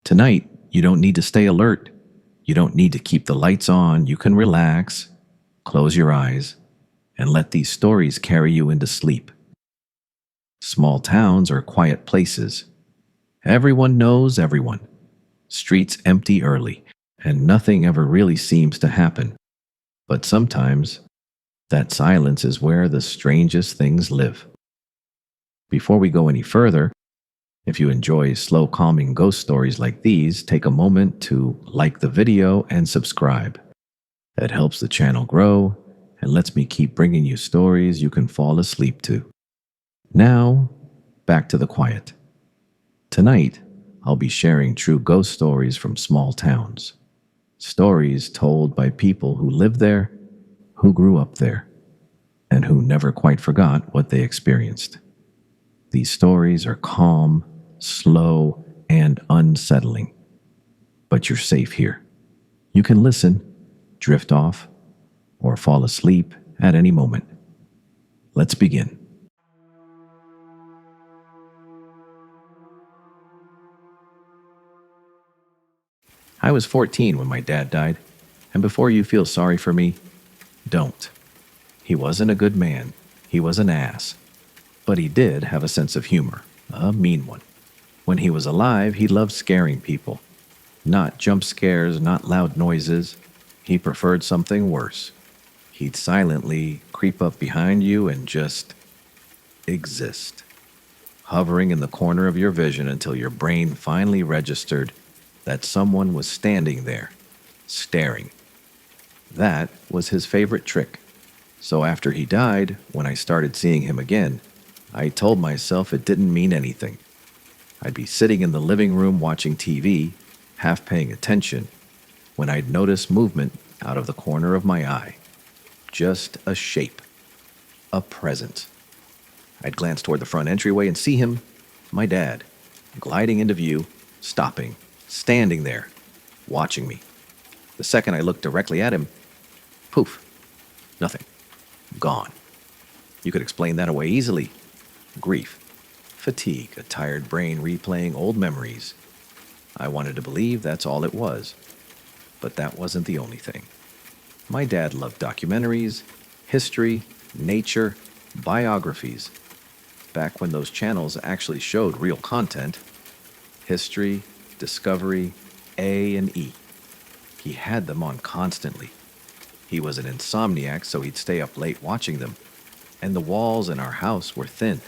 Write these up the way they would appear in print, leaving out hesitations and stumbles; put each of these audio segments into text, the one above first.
Tonight, you don't need to stay alert. You don't need to keep the lights on. You can relax, close your eyes, and let these stories carry you into sleep. Small towns are quiet places. Everyone knows everyone. Streets empty early, and nothing ever really seems to happen. But sometimes, that silence is where the strangest things live. Before we go any further, if you enjoy slow, calming ghost stories like these, take a moment to like the video and subscribe. That helps the channel grow and lets me keep bringing you stories you can fall asleep to. Now, back to the quiet. Tonight, I'll be sharing true ghost stories from small towns. Stories told by people who lived there, who grew up there, and who never quite forgot what they experienced. These stories are calm, slow, and unsettling. But you're safe here. You can listen, drift off, or fall asleep at any moment. Let's begin. I was 14 when my dad died, and before you feel sorry for me, don't. He wasn't a good man. He was an ass. But he did have a sense of humor, a mean one. When he was alive, he loved scaring people. Not jump scares, not loud noises. He preferred something worse. He'd silently creep up behind you and just exist, hovering in the corner of your vision until your brain finally registered that someone was standing there, staring. That was his favorite trick. So after he died, when I started seeing him again, I told myself it didn't mean anything. I'd be sitting in the living room watching TV, half paying attention, when I'd notice movement out of the corner of my eye. Just a shape. A presence. I'd glance toward the front entryway and see him, my dad, gliding into view, stopping, standing there, watching me. The second I looked directly at him, poof, nothing. Gone. You could explain that away easily. Grief. Fatigue, a tired brain replaying old memories. I wanted to believe that's all it was. But that wasn't the only thing. My dad loved documentaries, history, nature, biographies. Back when those channels actually showed real content. History, Discovery, A and E. He had them on constantly. He was an insomniac, so he'd stay up late watching them. And the walls in our house were thin.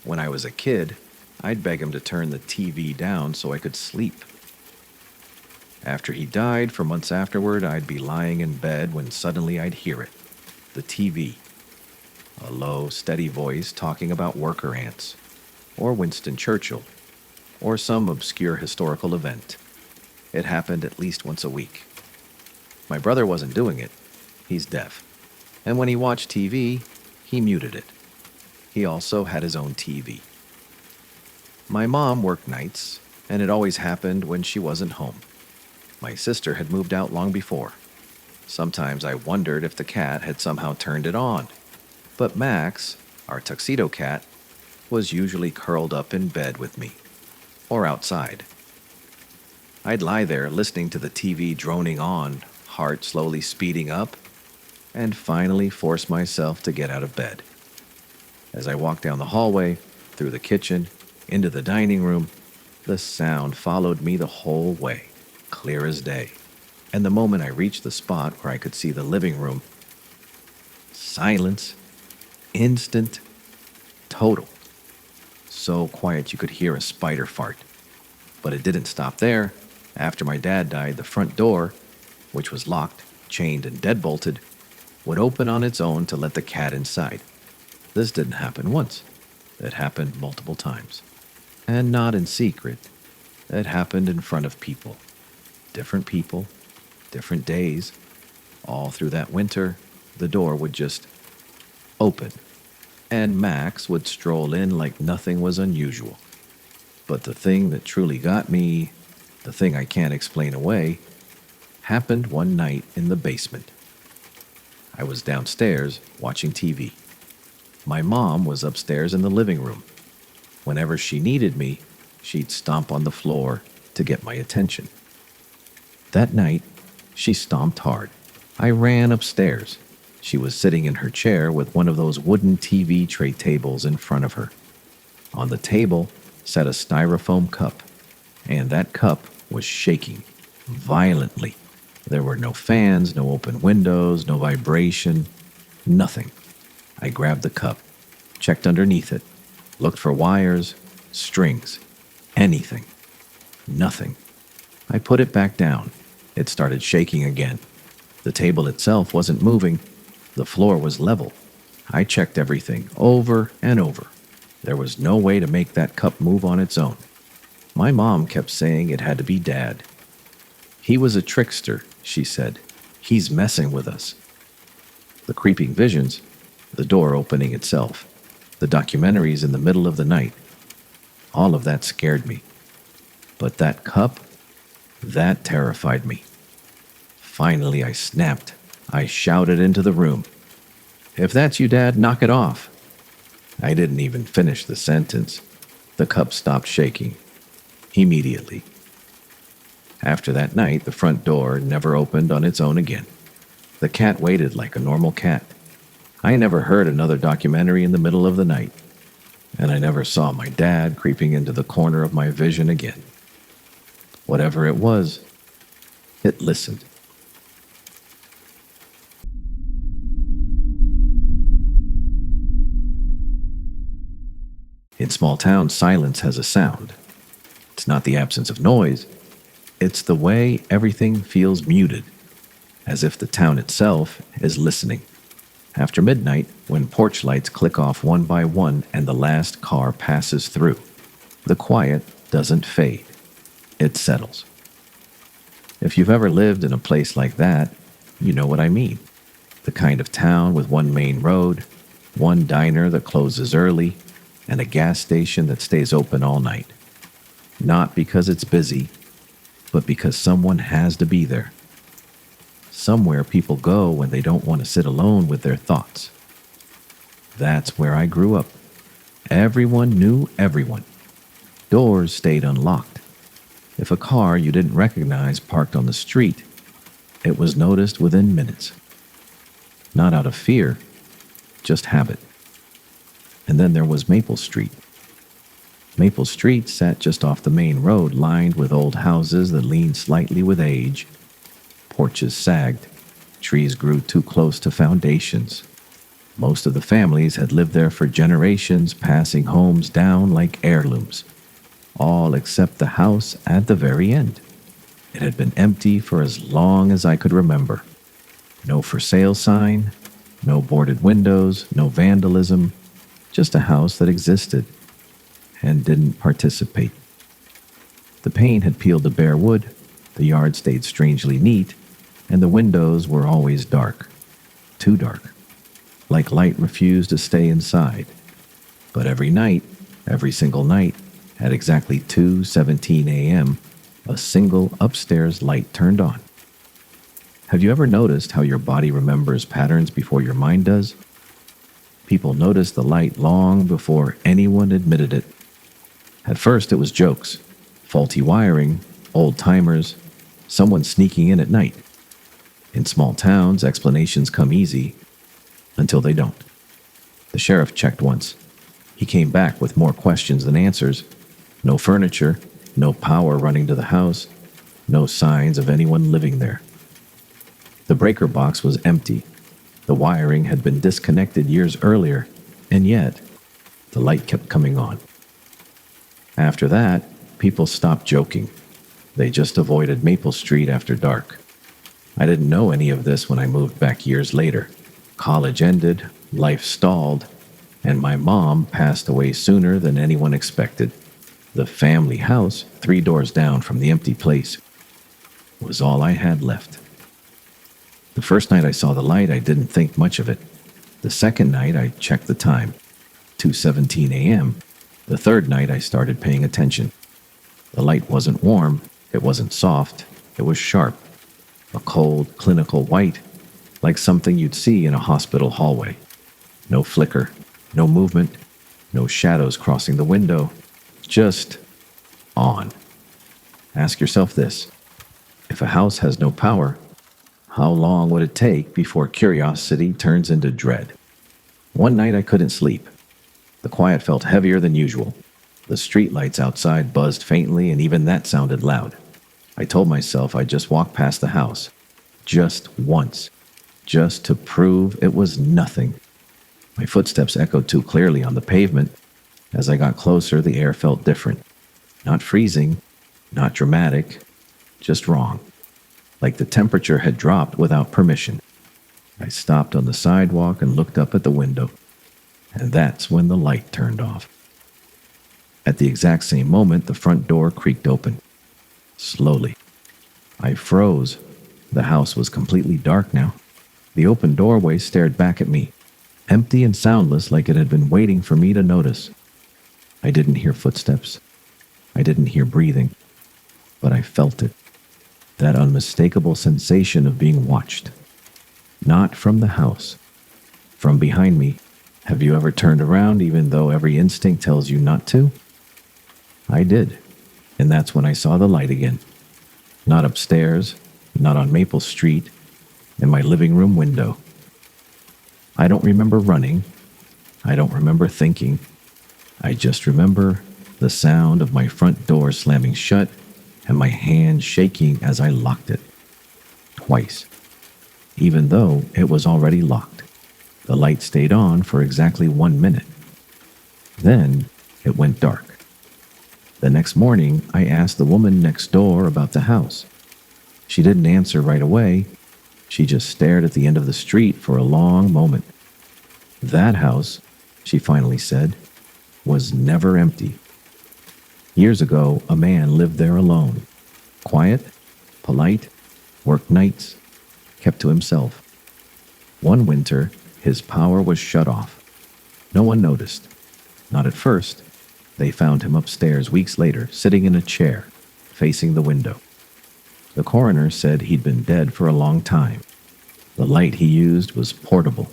When I was a kid, I'd beg him to turn the TV down so I could sleep. After he died, for months afterward, I'd be lying in bed when suddenly I'd hear it. The TV. A low, steady voice talking about worker ants, or Winston Churchill, or some obscure historical event. It happened at least once a week. My brother wasn't doing it. He's deaf. And when he watched TV, he muted it. He also had his own TV. My mom worked nights, and it always happened when she wasn't home. My sister had moved out long before. Sometimes I wondered if the cat had somehow turned it on. But Max, our tuxedo cat, was usually curled up in bed with me, or outside. I'd lie there listening to the TV droning on, heart slowly speeding up, and finally force myself to get out of bed. As I walked down the hallway, through the kitchen, into the dining room, the sound followed me the whole way, clear as day. And the moment I reached the spot where I could see the living room, silence, instant, total. So quiet you could hear a spider fart. But it didn't stop there. After my dad died, the front door, which was locked, chained, and deadbolted, would open on its own to let the cat inside. This didn't happen once. It happened multiple times. And not in secret. It happened in front of people, different days. All through that winter, the door would just open, and Max would stroll in like nothing was unusual. But the thing that truly got me, the thing I can't explain away, happened one night in the basement. I was downstairs watching TV. My mom was upstairs in the living room. Whenever she needed me, she'd stomp on the floor, to get my attention. That night, she stomped hard. I ran upstairs. She was sitting in her chair with one of those wooden TV tray tables in front of her. On the table sat a styrofoam cup, and that cup was shaking violently. There were no fans, no open windows, no vibration, nothing. I grabbed the cup, checked underneath it, looked for wires, strings, anything. Nothing. I put it back down. It started shaking again. The table itself wasn't moving. The floor was level. I checked everything over and over. There was no way to make that cup move on its own. My mom kept saying it had to be Dad. He was a trickster, she said. He's messing with us. The creeping visions, the door opening itself, the documentaries in the middle of the night, all of that scared me. But that cup, that terrified me. Finally, I snapped. I shouted into the room, "If that's you, Dad, knock it off." I didn't even finish the sentence. The cup stopped shaking. Immediately. After that night, the front door never opened on its own again. The cat waited like a normal cat. I never heard another documentary in the middle of the night. And I never saw my dad creeping into the corner of my vision again. Whatever it was, it listened. In small towns, silence has a sound. It's not the absence of noise. It's the way everything feels muted, as if the town itself is listening. After midnight, when porch lights click off one by one and the last car passes through, the quiet doesn't fade. It settles. If you've ever lived in a place like that, you know what I mean. The kind of town with one main road, one diner that closes early, and a gas station that stays open all night. Not because it's busy, but because someone has to be there. Somewhere people go when they don't want to sit alone with their thoughts. That's where I grew up. Everyone knew everyone. Doors stayed unlocked. If a car you didn't recognize parked on the street, it was noticed within minutes. Not out of fear, just habit. And then there was Maple Street. Maple Street sat just off the main road, lined with old houses that leaned slightly with age. Porches sagged. Trees grew too close to foundations. Most of the families had lived there for generations, passing homes down like heirlooms. All except the house at the very end. It had been empty for as long as I could remember. No for sale sign, no boarded windows, no vandalism, just a house that existed and didn't participate. The paint had peeled the bare wood, the yard stayed strangely neat, and the windows were always dark. Too dark. Like light refused to stay inside. But every night, every single night, at exactly 2:17 a.m., a single upstairs light turned on. Have you ever noticed how your body remembers patterns before your mind does? People noticed the light long before anyone admitted it. At first it was jokes, faulty wiring, old timers, someone sneaking in at night. In small towns, explanations come easy until they don't. The sheriff checked once. He came back with more questions than answers. No furniture, no power running to the house, no signs of anyone living there. The breaker box was empty. The wiring had been disconnected years earlier, and yet the light kept coming on. After that, people stopped joking. They just avoided Maple Street after dark. I didn't know any of this when I moved back years later. College ended, life stalled, and my mom passed away sooner than anyone expected. The family house, 3 doors down from the empty place, was all I had left. The first night I saw the light, I didn't think much of it. The second night, I checked the time, 2:17 a.m. The third night, I started paying attention. The light wasn't warm, it wasn't soft, it was sharp. A cold, clinical white, like something you'd see in a hospital hallway. No flicker, no movement, no shadows crossing the window, just on. Ask yourself this: if a house has no power, how long would it take before curiosity turns into dread? One night I couldn't sleep. The quiet felt heavier than usual. The streetlights outside buzzed faintly, and even that sounded loud. I told myself I'd just walk past the house. Just once. Just to prove it was nothing. My footsteps echoed too clearly on the pavement. As I got closer, the air felt different. Not freezing, not dramatic, just wrong. Like the temperature had dropped without permission. I stopped on the sidewalk and looked up at the window. And that's when the light turned off. At the exact same moment, the front door creaked open. Slowly. I froze. The house was completely dark now. The open doorway stared back at me, empty and soundless, like it had been waiting for me to notice. I didn't hear footsteps. I didn't hear breathing. But I felt it. That unmistakable sensation of being watched. Not from the house. From behind me. Have you ever turned around even though every instinct tells you not to? I did. And that's when I saw the light again. Not upstairs, not on Maple Street, in my living room window. I don't remember running. I don't remember thinking. I just remember the sound of my front door slamming shut and my hand shaking as I locked it. Twice. Even though it was already locked. The light stayed on for exactly 1 minute. Then it went dark. The next morning, I asked the woman next door about the house. She didn't answer right away. She just stared at the end of the street for a long moment. That house, she finally said, was never empty. Years ago, a man lived there alone. Quiet, polite, worked nights, kept to himself. One winter, his power was shut off. No one noticed. Not at first. They found him upstairs weeks later, sitting in a chair, facing the window. The coroner said he'd been dead for a long time. The light he used was portable,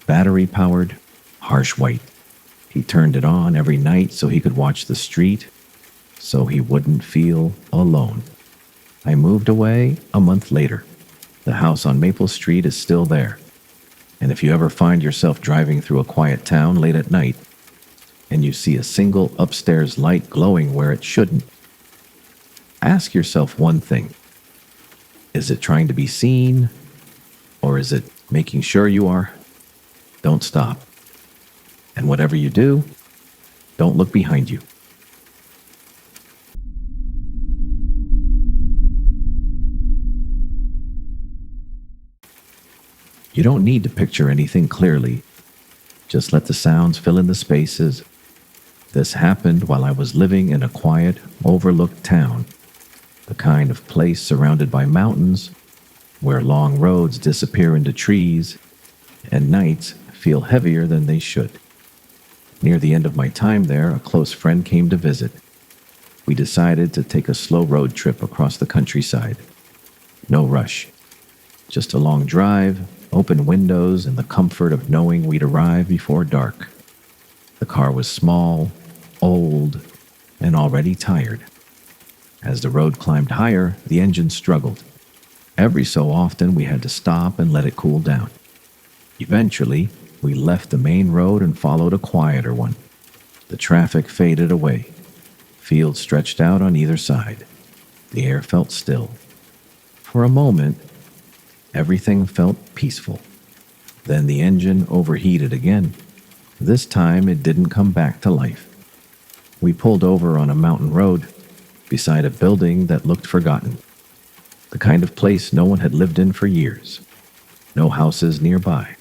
battery-powered, harsh white. He turned it on every night so he could watch the street, so he wouldn't feel alone. I moved away a month later. The house on Maple Street is still there. And if you ever find yourself driving through a quiet town late at night, and you see a single upstairs light glowing where it shouldn't, ask yourself one thing. Is it trying to be seen? Or is it making sure you are? Don't stop. And whatever you do, don't look behind you. You don't need to picture anything clearly. Just let the sounds fill in the spaces. This happened while I was living in a quiet, overlooked town, the kind of place surrounded by mountains, where long roads disappear into trees, and nights feel heavier than they should. Near the end of my time there, a close friend came to visit. We decided to take a slow road trip across the countryside. No rush. Just a long drive, open windows, and the comfort of knowing we'd arrive before dark. The car was small, old, and already tired. As the road climbed higher, the engine struggled. Every so often, we had to stop and let it cool down. Eventually, we left the main road and followed a quieter one. The traffic faded away. Fields stretched out on either side. The air felt still. For a moment, everything felt peaceful. Then the engine overheated again. This time, it didn't come back to life. We pulled over on a mountain road beside a building that looked forgotten. The kind of place no one had lived in for years. No houses nearby.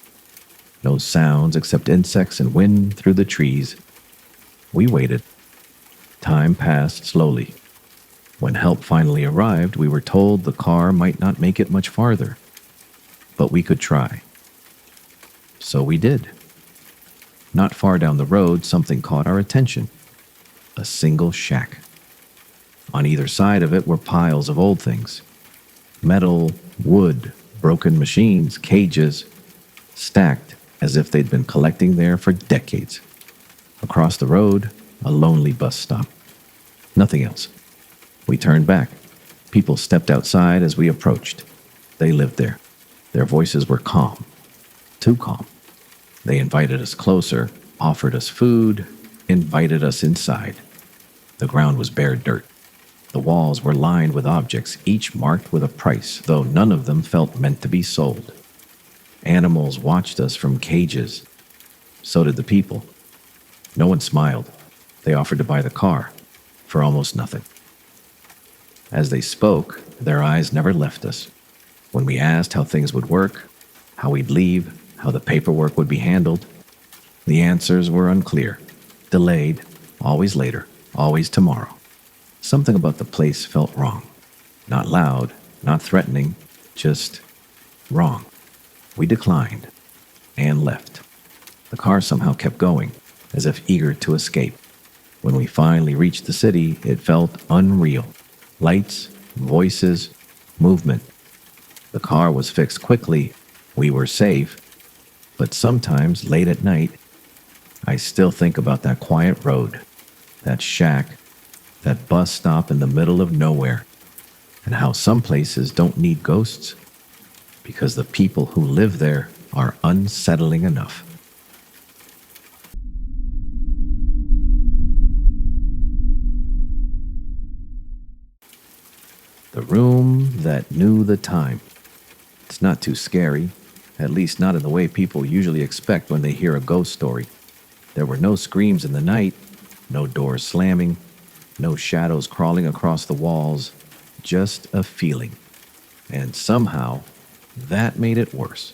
No sounds except insects and wind through the trees. We waited. Time passed slowly. When help finally arrived, we were told the car might not make it much farther, but we could try. So we did. Not far down the road, something caught our attention. A single shack. On either side of it were piles of old things. Metal, wood, broken machines, cages, stacked as if they'd been collecting there for decades. Across the road, a lonely bus stop. Nothing else. We turned back. People stepped outside as we approached. They lived there. Their voices were calm, too calm. They invited us closer, offered us food, invited us inside. The ground was bare dirt. The walls were lined with objects, each marked with a price, though none of them felt meant to be sold. Animals watched us from cages. So did the people. No one smiled. They offered to buy the car for almost nothing. As they spoke, their eyes never left us. When we asked how things would work, how we'd leave, how the paperwork would be handled, the answers were unclear. Delayed, always later, always tomorrow. Something about the place felt wrong. Not loud, not threatening, just wrong. We declined and left. The car somehow kept going, as if eager to escape. When we finally reached the city, it felt unreal. Lights, voices, movement. The car was fixed quickly. We were safe. But sometimes, late at night, I still think about that quiet road, that shack, that bus stop in the middle of nowhere, and how some places don't need ghosts because the people who live there are unsettling enough. The room that knew the time. It's not too scary, at least not in the way people usually expect when they hear a ghost story. There were no screams in the night, no doors slamming, no shadows crawling across the walls, just a feeling. And somehow, that made it worse.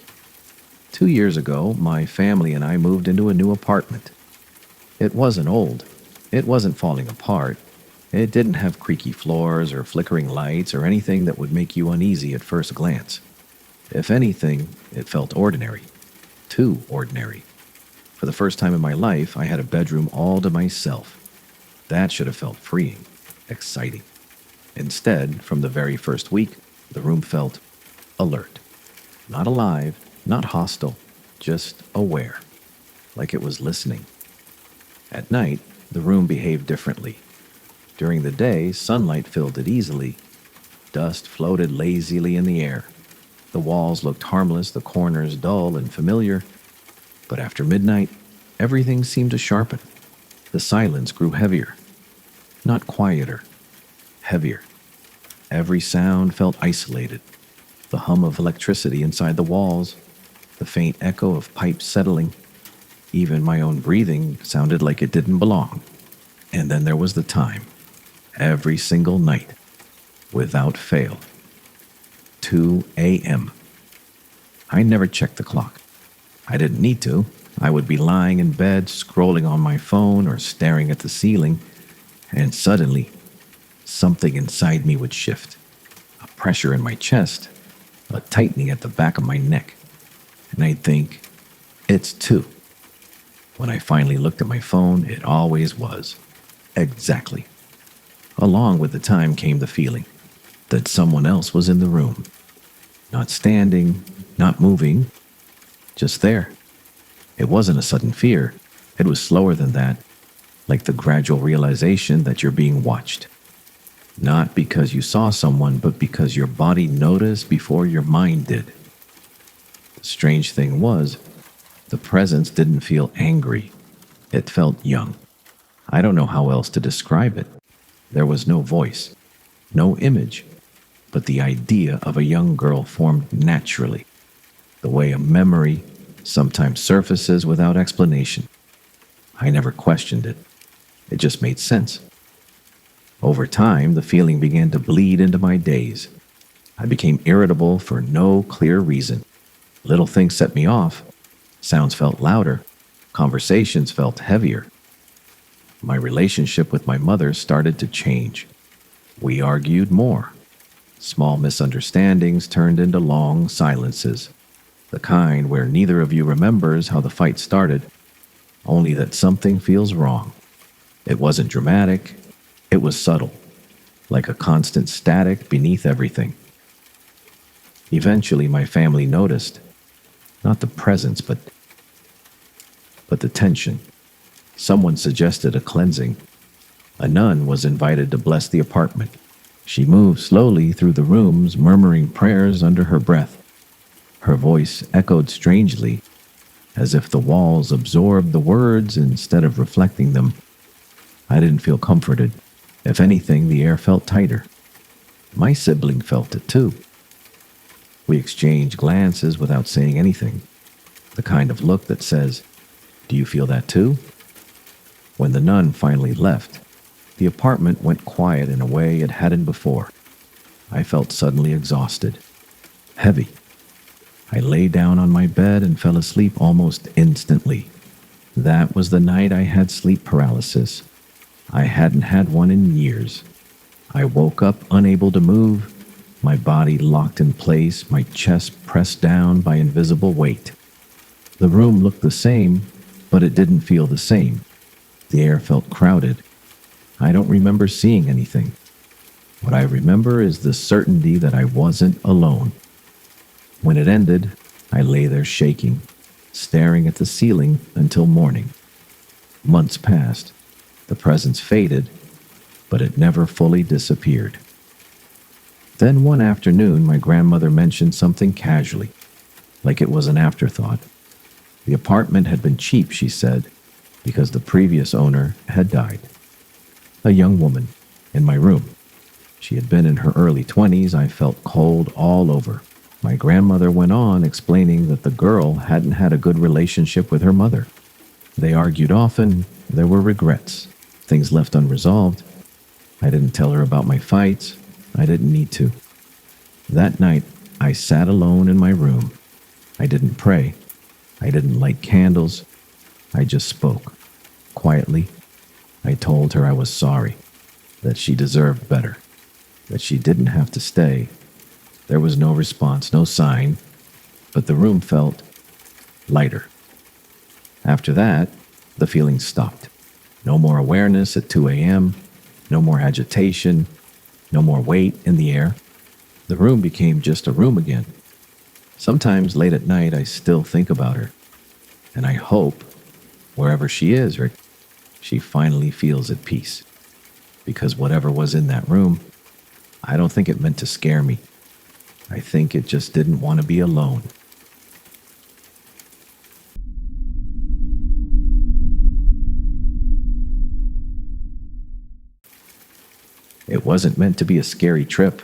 2 years ago, my family and I moved into a new apartment. It wasn't old. It wasn't falling apart. It didn't have creaky floors or flickering lights or anything that would make you uneasy at first glance. If anything, it felt ordinary. Too ordinary. For the first time in my life, I had a bedroom all to myself. That should have felt freeing, exciting. Instead, from the very first week, the room felt alert. Not alive, not hostile, just aware, like it was listening. At night, the room behaved differently. During the day, sunlight filled it easily. Dust floated lazily in the air. The walls looked harmless, the corners dull and familiar. But after midnight, everything seemed to sharpen. The silence grew heavier. Not quieter, heavier. Every sound felt isolated. The hum of electricity inside the walls, the faint echo of pipes settling. Even my own breathing sounded like it didn't belong. And then there was the time. Every single night, without fail. 2 a.m. I never checked the clock. I didn't need to. I would be lying in bed, scrolling on my phone or staring at the ceiling, and suddenly, something inside me would shift. A pressure in my chest, a tightening at the back of my neck. And I'd think, it's 2. When I finally looked at my phone, it always was. Exactly. Along with the time came the feeling that someone else was in the room. Not standing, not moving, just there. It wasn't a sudden fear. It was slower than that, like the gradual realization that you're being watched. Not because you saw someone, but because your body noticed before your mind did. The strange thing was, the presence didn't feel angry. It felt young. I don't know how else to describe it. There was no voice, no image, but the idea of a young girl formed naturally, the way a memory sometimes surfaces without explanation. I never questioned it. It just made sense. Over time, the feeling began to bleed into my days. I became irritable for no clear reason. Little things set me off. Sounds felt louder. Conversations felt heavier. My relationship with my mother started to change. We argued more. Small misunderstandings turned into long silences. The kind where neither of you remembers how the fight started, only that something feels wrong. It wasn't dramatic. It was subtle, like a constant static beneath everything. Eventually, my family noticed, not the presence, but the tension. Someone suggested a cleansing. A nun was invited to bless the apartment. She moved slowly through the rooms, murmuring prayers under her breath. Her voice echoed strangely, as if the walls absorbed the words instead of reflecting them. I didn't feel comforted. If anything, the air felt tighter. My sibling felt it too. We exchanged glances without saying anything, the kind of look that says, "Do you feel that too?" When the nun finally left, the apartment went quiet in a way it hadn't before. I felt suddenly exhausted, heavy. I lay down on my bed and fell asleep almost instantly. That was the night I had sleep paralysis. I hadn't had one in years. I woke up unable to move, my body locked in place, my chest pressed down by invisible weight. The room looked the same, but it didn't feel the same. The air felt crowded. I don't remember seeing anything. What I remember is the certainty that I wasn't alone. When it ended, I lay there shaking, staring at the ceiling until morning. Months passed. The presence faded, but it never fully disappeared. Then one afternoon, my grandmother mentioned something casually, like it was an afterthought. The apartment had been cheap, she said, because the previous owner had died. A young woman, in my room. She had been in her early 20s. I felt cold all over. My grandmother went on, explaining that the girl hadn't had a good relationship with her mother. They argued often. There were regrets, things left unresolved. I didn't tell her about my fights. I didn't need to. That night, I sat alone in my room. I didn't pray. I didn't light candles. I just spoke. Quietly, I told her I was sorry, that she deserved better, that she didn't have to stay. There was no response, no sign, but the room felt lighter. After that, the feeling stopped. No more awareness at 2 a.m., no more agitation, no more weight in the air. The room became just a room again. Sometimes late at night, I still think about her, and I hope, wherever she is, Rick, she finally feels at peace. Because whatever was in that room, I don't think it meant to scare me. I think it just didn't want to be alone. It wasn't meant to be a scary trip.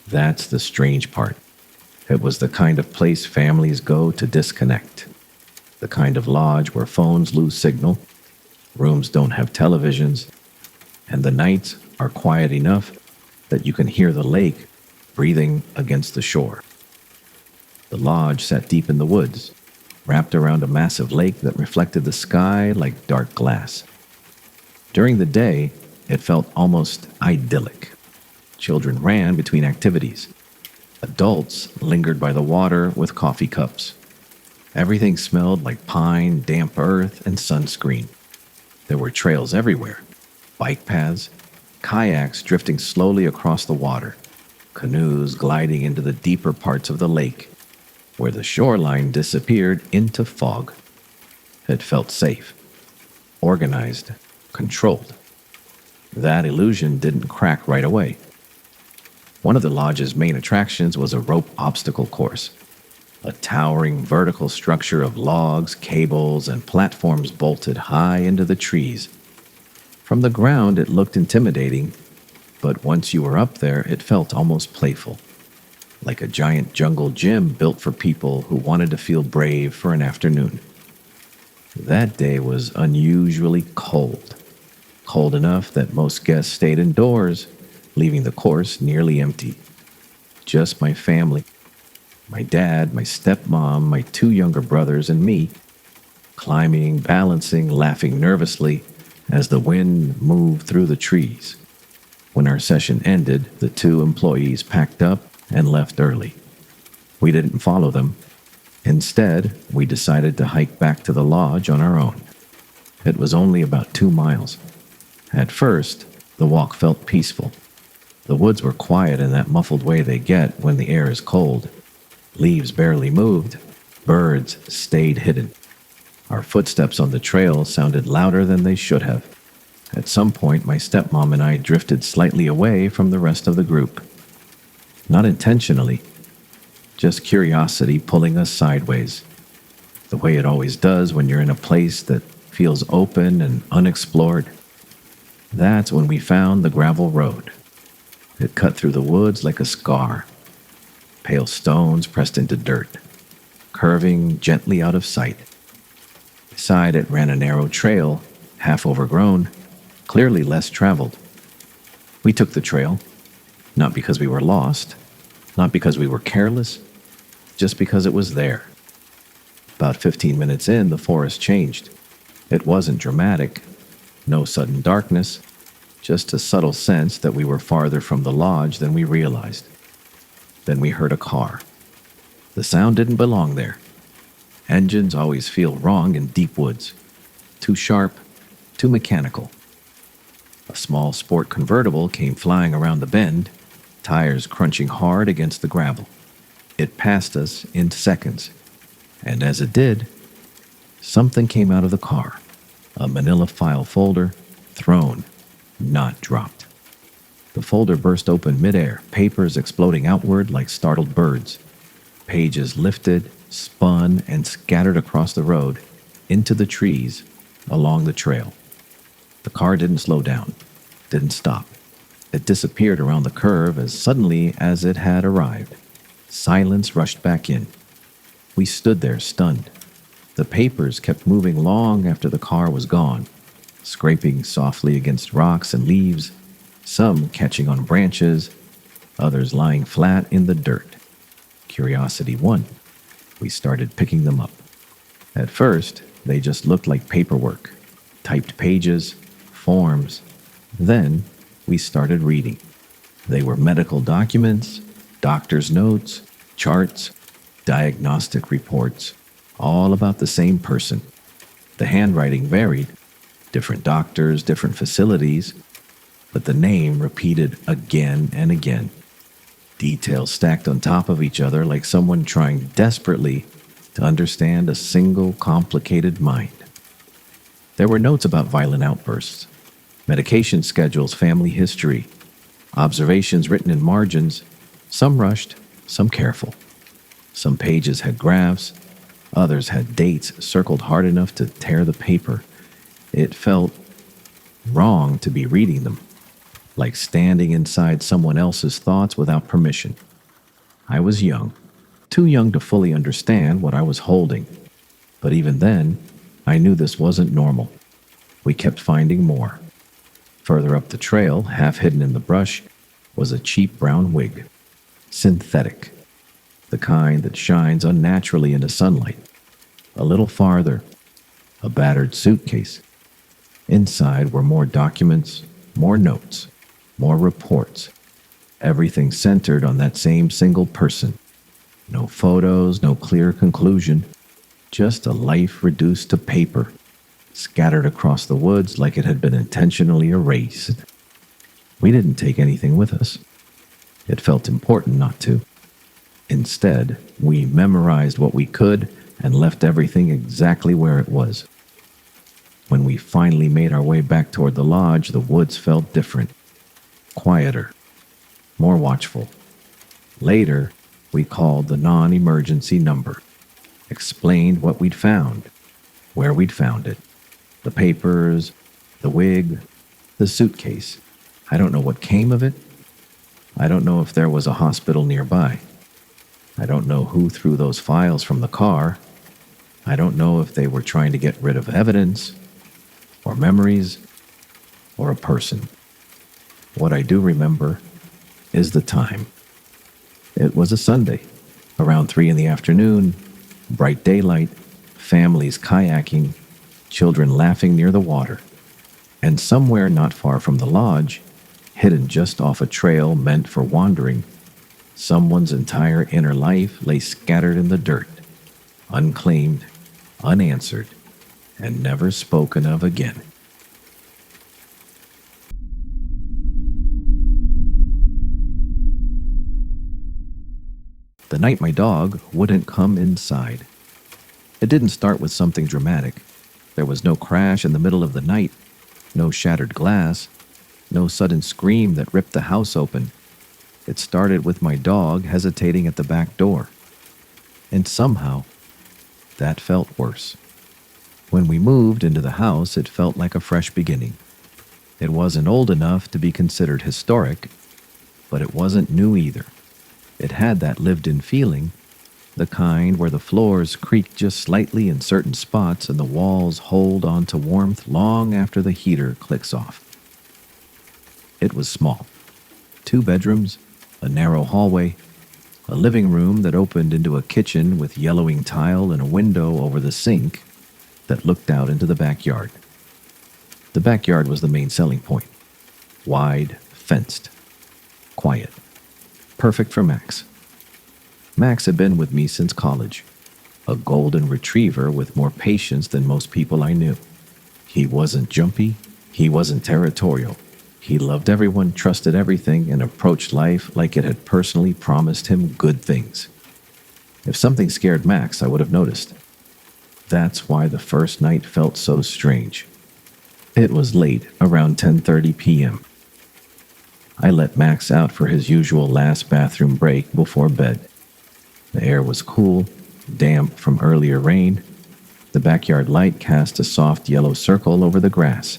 That's the strange part. It was the kind of place families go to disconnect. The kind of lodge where phones lose signal, rooms don't have televisions, and the nights are quiet enough that you can hear the lake breathing against the shore. The lodge sat deep in the woods, wrapped around a massive lake that reflected the sky like dark glass. During the day, it felt almost idyllic. Children ran between activities. Adults lingered by the water with coffee cups. Everything smelled like pine, damp earth, and sunscreen. There were trails everywhere, bike paths, kayaks drifting slowly across the water, canoes gliding into the deeper parts of the lake, where the shoreline disappeared into fog. It felt safe, organized, controlled. That illusion didn't crack right away. One of the lodge's main attractions was a rope obstacle course, a towering vertical structure of logs, cables, and platforms bolted high into the trees. From the ground, it looked intimidating, but once you were up there, it felt almost playful, like a giant jungle gym built for people who wanted to feel brave for an afternoon. That day was unusually cold, cold enough that most guests stayed indoors, leaving the course nearly empty. Just my family, my dad, my stepmom, my 2 younger brothers, and me, climbing, balancing, laughing nervously as the wind moved through the trees. When our session ended, the 2 employees packed up and left early. We didn't follow them. Instead, we decided to hike back to the lodge on our own. It was only about 2 miles. At first, the walk felt peaceful. The woods were quiet in that muffled way they get when the air is cold. Leaves barely moved. Birds stayed hidden. Our footsteps on the trail sounded louder than they should have. At some point, my stepmom and I drifted slightly away from the rest of the group. Not intentionally, just curiosity pulling us sideways, the way it always does when you're in a place that feels open and unexplored. That's when we found the gravel road. It cut through the woods like a scar, pale stones pressed into dirt, curving gently out of sight. Beside it ran a narrow trail, half overgrown, clearly less traveled. We took the trail, not because we were lost, not because we were careless, just because it was there. About 15 minutes in, the forest changed. It wasn't dramatic, no sudden darkness, just a subtle sense that we were farther from the lodge than we realized. Then we heard a car. The sound didn't belong there. Engines always feel wrong in deep woods. Too sharp, too mechanical. A small sport convertible came flying around the bend, tires crunching hard against the gravel. It passed us in seconds, and as it did, something came out of the car. A manila file folder, thrown, not dropped. The folder burst open midair, papers exploding outward like startled birds. Pages lifted, spun, and scattered across the road, into the trees, along the trail. The car didn't slow down, didn't stop. It disappeared around the curve as suddenly as it had arrived. Silence rushed back in. We stood there stunned. The papers kept moving long after the car was gone, scraping softly against rocks and leaves, some catching on branches, others lying flat in the dirt. Curiosity won. We started picking them up. At first, they just looked like paperwork, typed pages, forms. Then, we started reading. They were medical documents, doctor's notes, charts, diagnostic reports, all about the same person. The handwriting varied, different doctors, different facilities, but the name repeated again and again. Details stacked on top of each other like someone trying desperately to understand a single complicated mind. There were notes about violent outbursts, medication schedules, family history, observations written in margins, some rushed, some careful. Some pages had graphs, others had dates circled hard enough to tear the paper. It felt wrong to be reading them, like standing inside someone else's thoughts without permission. I was young, too young to fully understand what I was holding. But even then, I knew this wasn't normal. We kept finding more. Further up the trail, half hidden in the brush, was a cheap brown wig. Synthetic. The kind that shines unnaturally into sunlight. A little farther, a battered suitcase. Inside were more documents, more notes, more reports. Everything centered on that same single person. No photos, no clear conclusion. Just a life reduced to paper, scattered across the woods like it had been intentionally erased. We didn't take anything with us. It felt important not to. Instead, we memorized what we could and left everything exactly where it was. When we finally made our way back toward the lodge, the woods felt different, quieter, more watchful. Later, we called the non-emergency number, explained what we'd found, where we'd found it, the papers, the wig, the suitcase. I don't know what came of it. I don't know if there was a hospital nearby. I don't know who threw those files from the car. I don't know if they were trying to get rid of evidence, or memories, or a person. What I do remember is the time. It was a Sunday, around 3 in the afternoon, bright daylight, families kayaking, children laughing near the water. And somewhere not far from the lodge, hidden just off a trail meant for wandering, someone's entire inner life lay scattered in the dirt, unclaimed, unanswered, and never spoken of again. The night my dog wouldn't come inside. It didn't start with something dramatic. There was no crash in the middle of the night, No shattered glass, no sudden scream that ripped the house open. It started with my dog hesitating at the back door. And somehow, that felt worse. When we moved into the house, it felt like a fresh beginning. It wasn't old enough to be considered historic, but it wasn't new either. It had that lived-in feeling, the kind where the floors creak just slightly in certain spots and the walls hold on to warmth long after the heater clicks off. It was small. 2 bedrooms, a narrow hallway, a living room that opened into a kitchen with yellowing tile and a window over the sink that looked out into the backyard. The backyard was the main selling point. Wide, fenced, quiet. Perfect for Max. Max had been with me since college, a golden retriever with more patience than most people I knew. He wasn't jumpy, he wasn't territorial. He loved everyone, trusted everything, and approached life like it had personally promised him good things. If something scared Max, I would have noticed. That's why the first night felt so strange. It was late, around 10:30 p.m. I let Max out for his usual last bathroom break before bed. The air was cool, damp from earlier rain. The backyard light cast a soft yellow circle over the grass.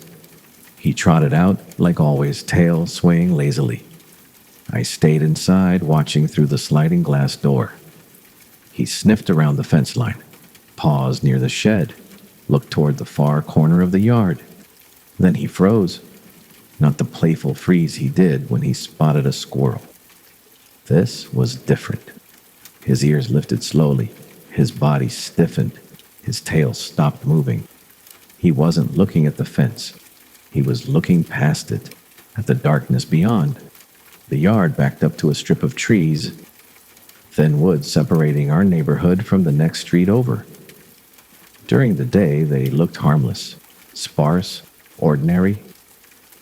He trotted out, like always, tail swaying lazily. I stayed inside, watching through the sliding glass door. He sniffed around the fence line, paused near the shed, looked toward the far corner of the yard. Then he froze, not the playful freeze he did when he spotted a squirrel. This was different. His ears lifted slowly, his body stiffened, his tail stopped moving. He wasn't looking at the fence. He was looking past it, at the darkness beyond. The yard backed up to a strip of trees, thin woods separating our neighborhood from the next street over. During the day, they looked harmless, sparse, ordinary.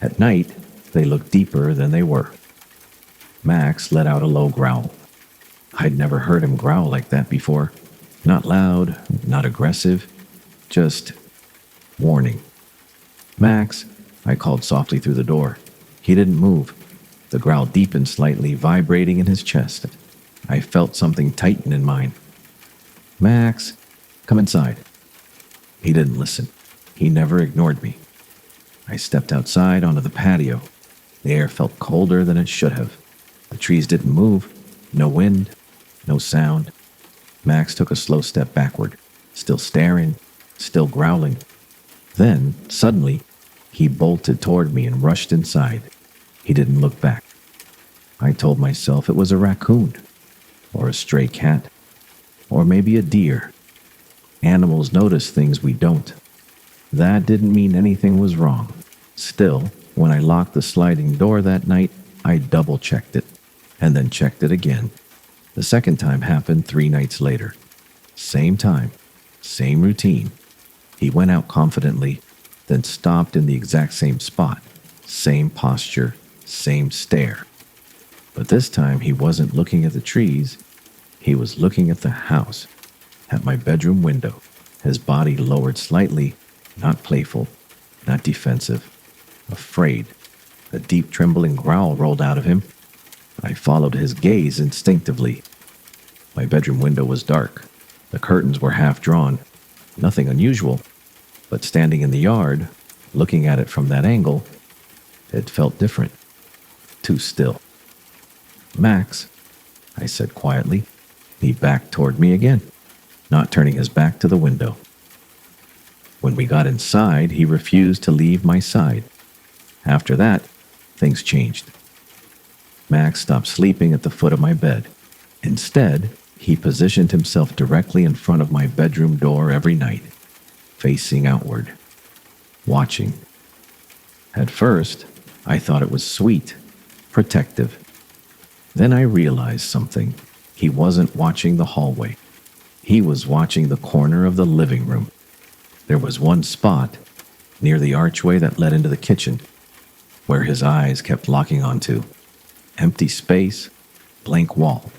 At night, they looked deeper than they were. Max let out a low growl. I'd never heard him growl like that before. Not loud, not aggressive, just warning. "Max," I called softly through the door. He didn't move. The growl deepened slightly, vibrating in his chest. I felt something tighten in mine. "Max, come inside." He didn't listen. He never ignored me. I stepped outside onto the patio. The air felt colder than it should have. The trees didn't move. No wind. No sound. Max took a slow step backward, still staring, still growling. Then, suddenly, he bolted toward me and rushed inside. He didn't look back. I told myself it was a raccoon, or a stray cat, or maybe a deer. Animals notice things we don't. That didn't mean anything was wrong. Still, when I locked the sliding door that night, I double-checked it, and then checked it again. The second time happened 3 nights later. Same time, same routine. He went out confidently, then stopped in the exact same spot. Same posture, same stare. But this time he wasn't looking at the trees. He was looking at the house, at my bedroom window, his body lowered slightly, not playful, not defensive, afraid. A deep trembling growl rolled out of him. I followed his gaze instinctively. My bedroom window was dark. The curtains were half drawn. Nothing unusual, but standing in the yard, looking at it from that angle, it felt different. Too still. "Max," I said quietly. He backed toward me again, not turning his back to the window. When we got inside, he refused to leave my side. After that, things changed. Max stopped sleeping at the foot of my bed. Instead, he positioned himself directly in front of my bedroom door every night, facing outward, watching. At first, I thought it was sweet, protective. Then I realized something. He wasn't watching the hallway. He was watching the corner of the living room. There was one spot, near the archway that led into the kitchen, where his eyes kept locking onto. Empty space, blank wall.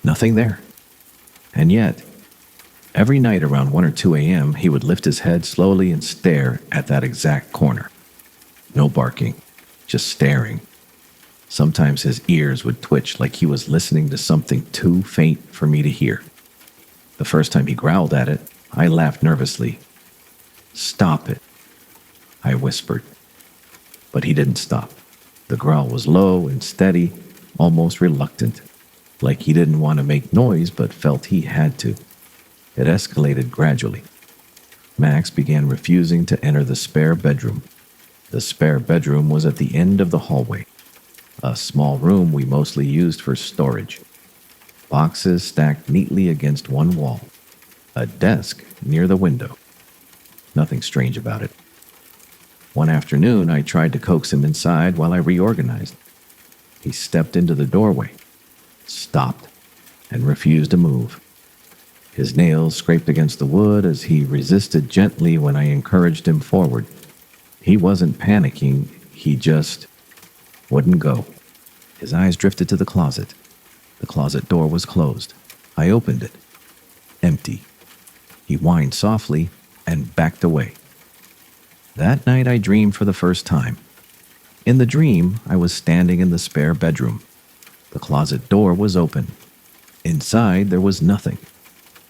Nothing there. And yet, every night around 1 or 2 a.m., he would lift his head slowly and stare at that exact corner. No barking, just staring. Sometimes his ears would twitch like he was listening to something too faint for me to hear. The first time he growled at it, I laughed nervously. "Stop it," I whispered. But he didn't stop. The growl was low and steady, almost reluctant, like he didn't want to make noise but felt he had to. It escalated gradually. Max began refusing to enter the spare bedroom. The spare bedroom was at the end of the hallway, a small room we mostly used for storage. Boxes stacked neatly against one wall, a desk near the window. Nothing strange about it. One afternoon, I tried to coax him inside while I reorganized. He stepped into the doorway, stopped, and refused to move. His nails scraped against the wood as he resisted gently when I encouraged him forward. He wasn't panicking, he just wouldn't go. His eyes drifted to the closet. The closet door was closed. I opened it. Empty. He whined softly and backed away. That night I dreamed for the first time. In the dream, I was standing in the spare bedroom. The closet door was open. Inside, there was nothing,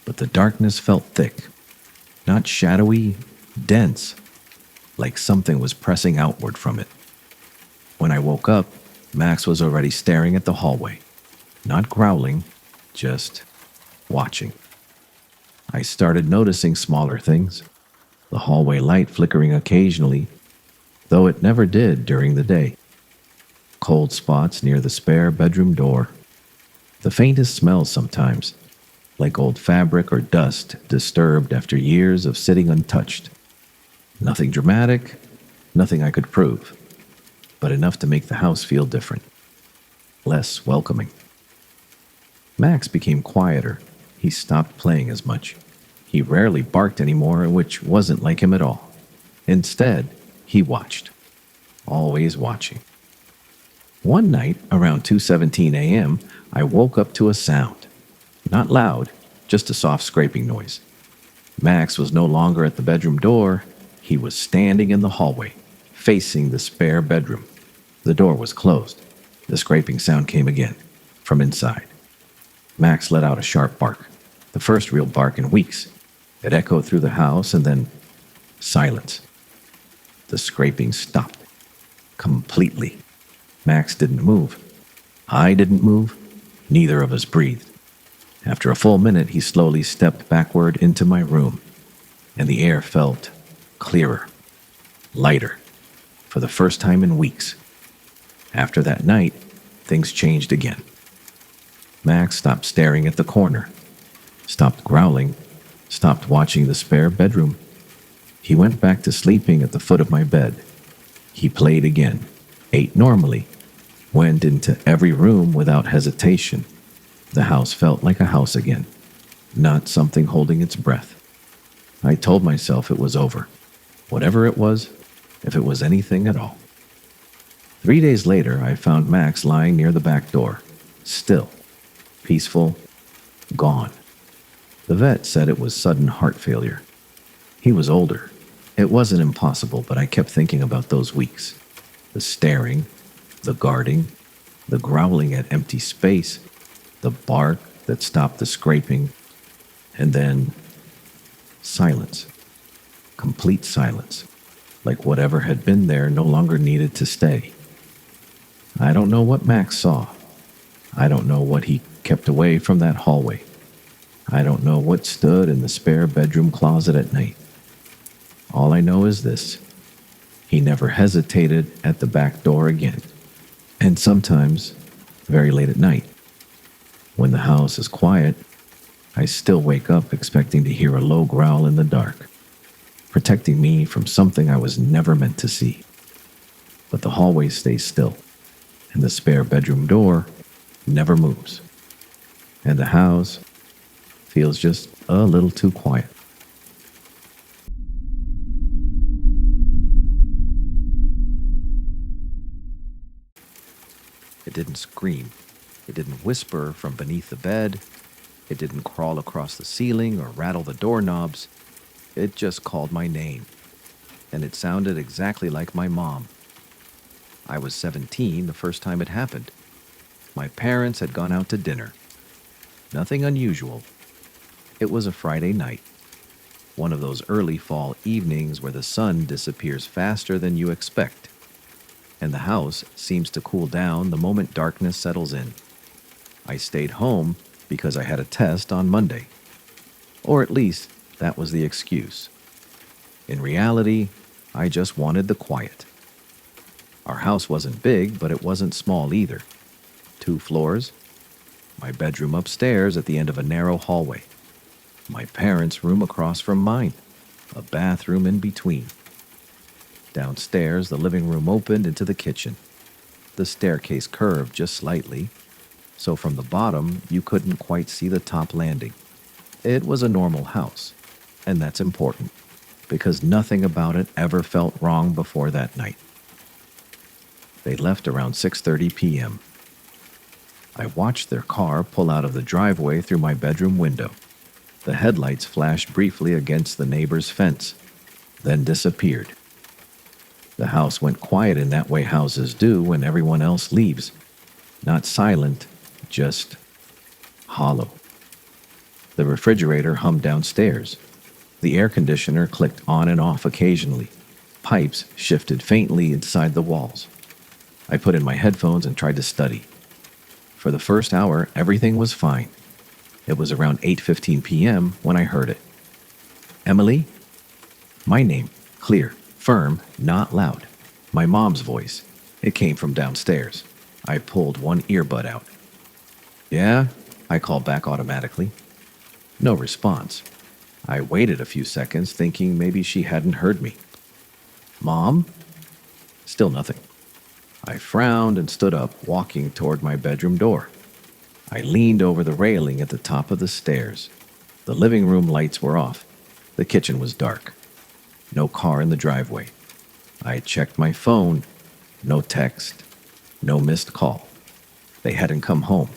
but the darkness felt thick. Not shadowy, dense, like something was pressing outward from it. When I woke up, Max was already staring at the hallway. Not growling, just watching. I started noticing smaller things. The hallway light flickering occasionally, though it never did during the day. Cold spots near the spare bedroom door. The faintest smells sometimes, like old fabric or dust disturbed after years of sitting untouched. Nothing dramatic, nothing I could prove, but enough to make the house feel different, less welcoming. Max became quieter. He stopped playing as much. He rarely barked anymore, which wasn't like him at all. Instead, he watched. Always watching. One night, around 2:17 a.m., I woke up to a sound. Not loud, just a soft scraping noise. Max was no longer at the bedroom door. He was standing in the hallway, facing the spare bedroom. The door was closed. The scraping sound came again, from inside. Max let out a sharp bark, the first real bark in weeks. It echoed through the house and then silence. The scraping stopped. Completely. Max didn't move. I didn't move. Neither of us breathed. After a full minute, he slowly stepped backward into my room, and the air felt clearer, lighter, for the first time in weeks. After that night, things changed again. Max stopped staring at the corner, stopped growling, stopped watching the spare bedroom. He went back to sleeping at the foot of my bed. He played again, ate normally, went into every room without hesitation. The house felt like a house again, not something holding its breath. I told myself it was over, whatever it was, if it was anything at all. 3 days later, I found Max lying near the back door, still, peaceful, gone. The vet said it was sudden heart failure. He was older. It wasn't impossible, but I kept thinking about those weeks. The staring, the guarding, the growling at empty space, the bark that stopped the scraping, and then silence. Complete silence, like whatever had been there no longer needed to stay. I don't know what Max saw. I don't know what he kept away from that hallway. I don't know what stood in the spare bedroom closet at night. All I know is this: he never hesitated at the back door again. And sometimes, very late at night, when the house is quiet, I still wake up expecting to hear a low growl in the dark, protecting me from something I was never meant to see. But the hallway stays still, and the spare bedroom door never moves. And the house feels just a little too quiet. It didn't scream. It didn't whisper from beneath the bed. It didn't crawl across the ceiling or rattle the doorknobs. It just called my name. And it sounded exactly like my mom, I was 17 the first time it happened. My parents had gone out to dinner. Nothing unusual. It was a Friday night, one of those early fall evenings where the sun disappears faster than you expect, and the house seems to cool down the moment darkness settles in. I stayed home because I had a test on Monday. Or at least, that was the excuse. In reality, I just wanted the quiet. Our house wasn't big, but it wasn't small either. 2 floors, my bedroom upstairs at the end of a narrow hallway, my parents' room across from mine, a bathroom in between. Downstairs, the living room opened into the kitchen. The staircase curved just slightly, so from the bottom you couldn't quite see the top landing. It was a normal house, and that's important, because nothing about it ever felt wrong before that night. They left around 6:30 p.m. I watched their car pull out of the driveway through my bedroom window. The headlights flashed briefly against the neighbor's fence, then disappeared. The house went quiet in that way houses do when everyone else leaves. Not silent, just hollow. The refrigerator hummed downstairs. The air conditioner clicked on and off occasionally. Pipes shifted faintly inside the walls. I put in my headphones and tried to study. For the first hour, everything was fine. It was around 8:15 p.m. when I heard it. Emily? My name, clear, firm, not loud. My mom's voice. It came from downstairs. I pulled one earbud out. Yeah? I called back automatically. No response. I waited a few seconds, thinking maybe she hadn't heard me. Mom? Still nothing. I frowned and stood up, walking toward my bedroom door. I leaned over the railing at the top of the stairs. The living room lights were off. The kitchen was dark. No car in the driveway. I checked my phone. No text. No missed call. They hadn't come home.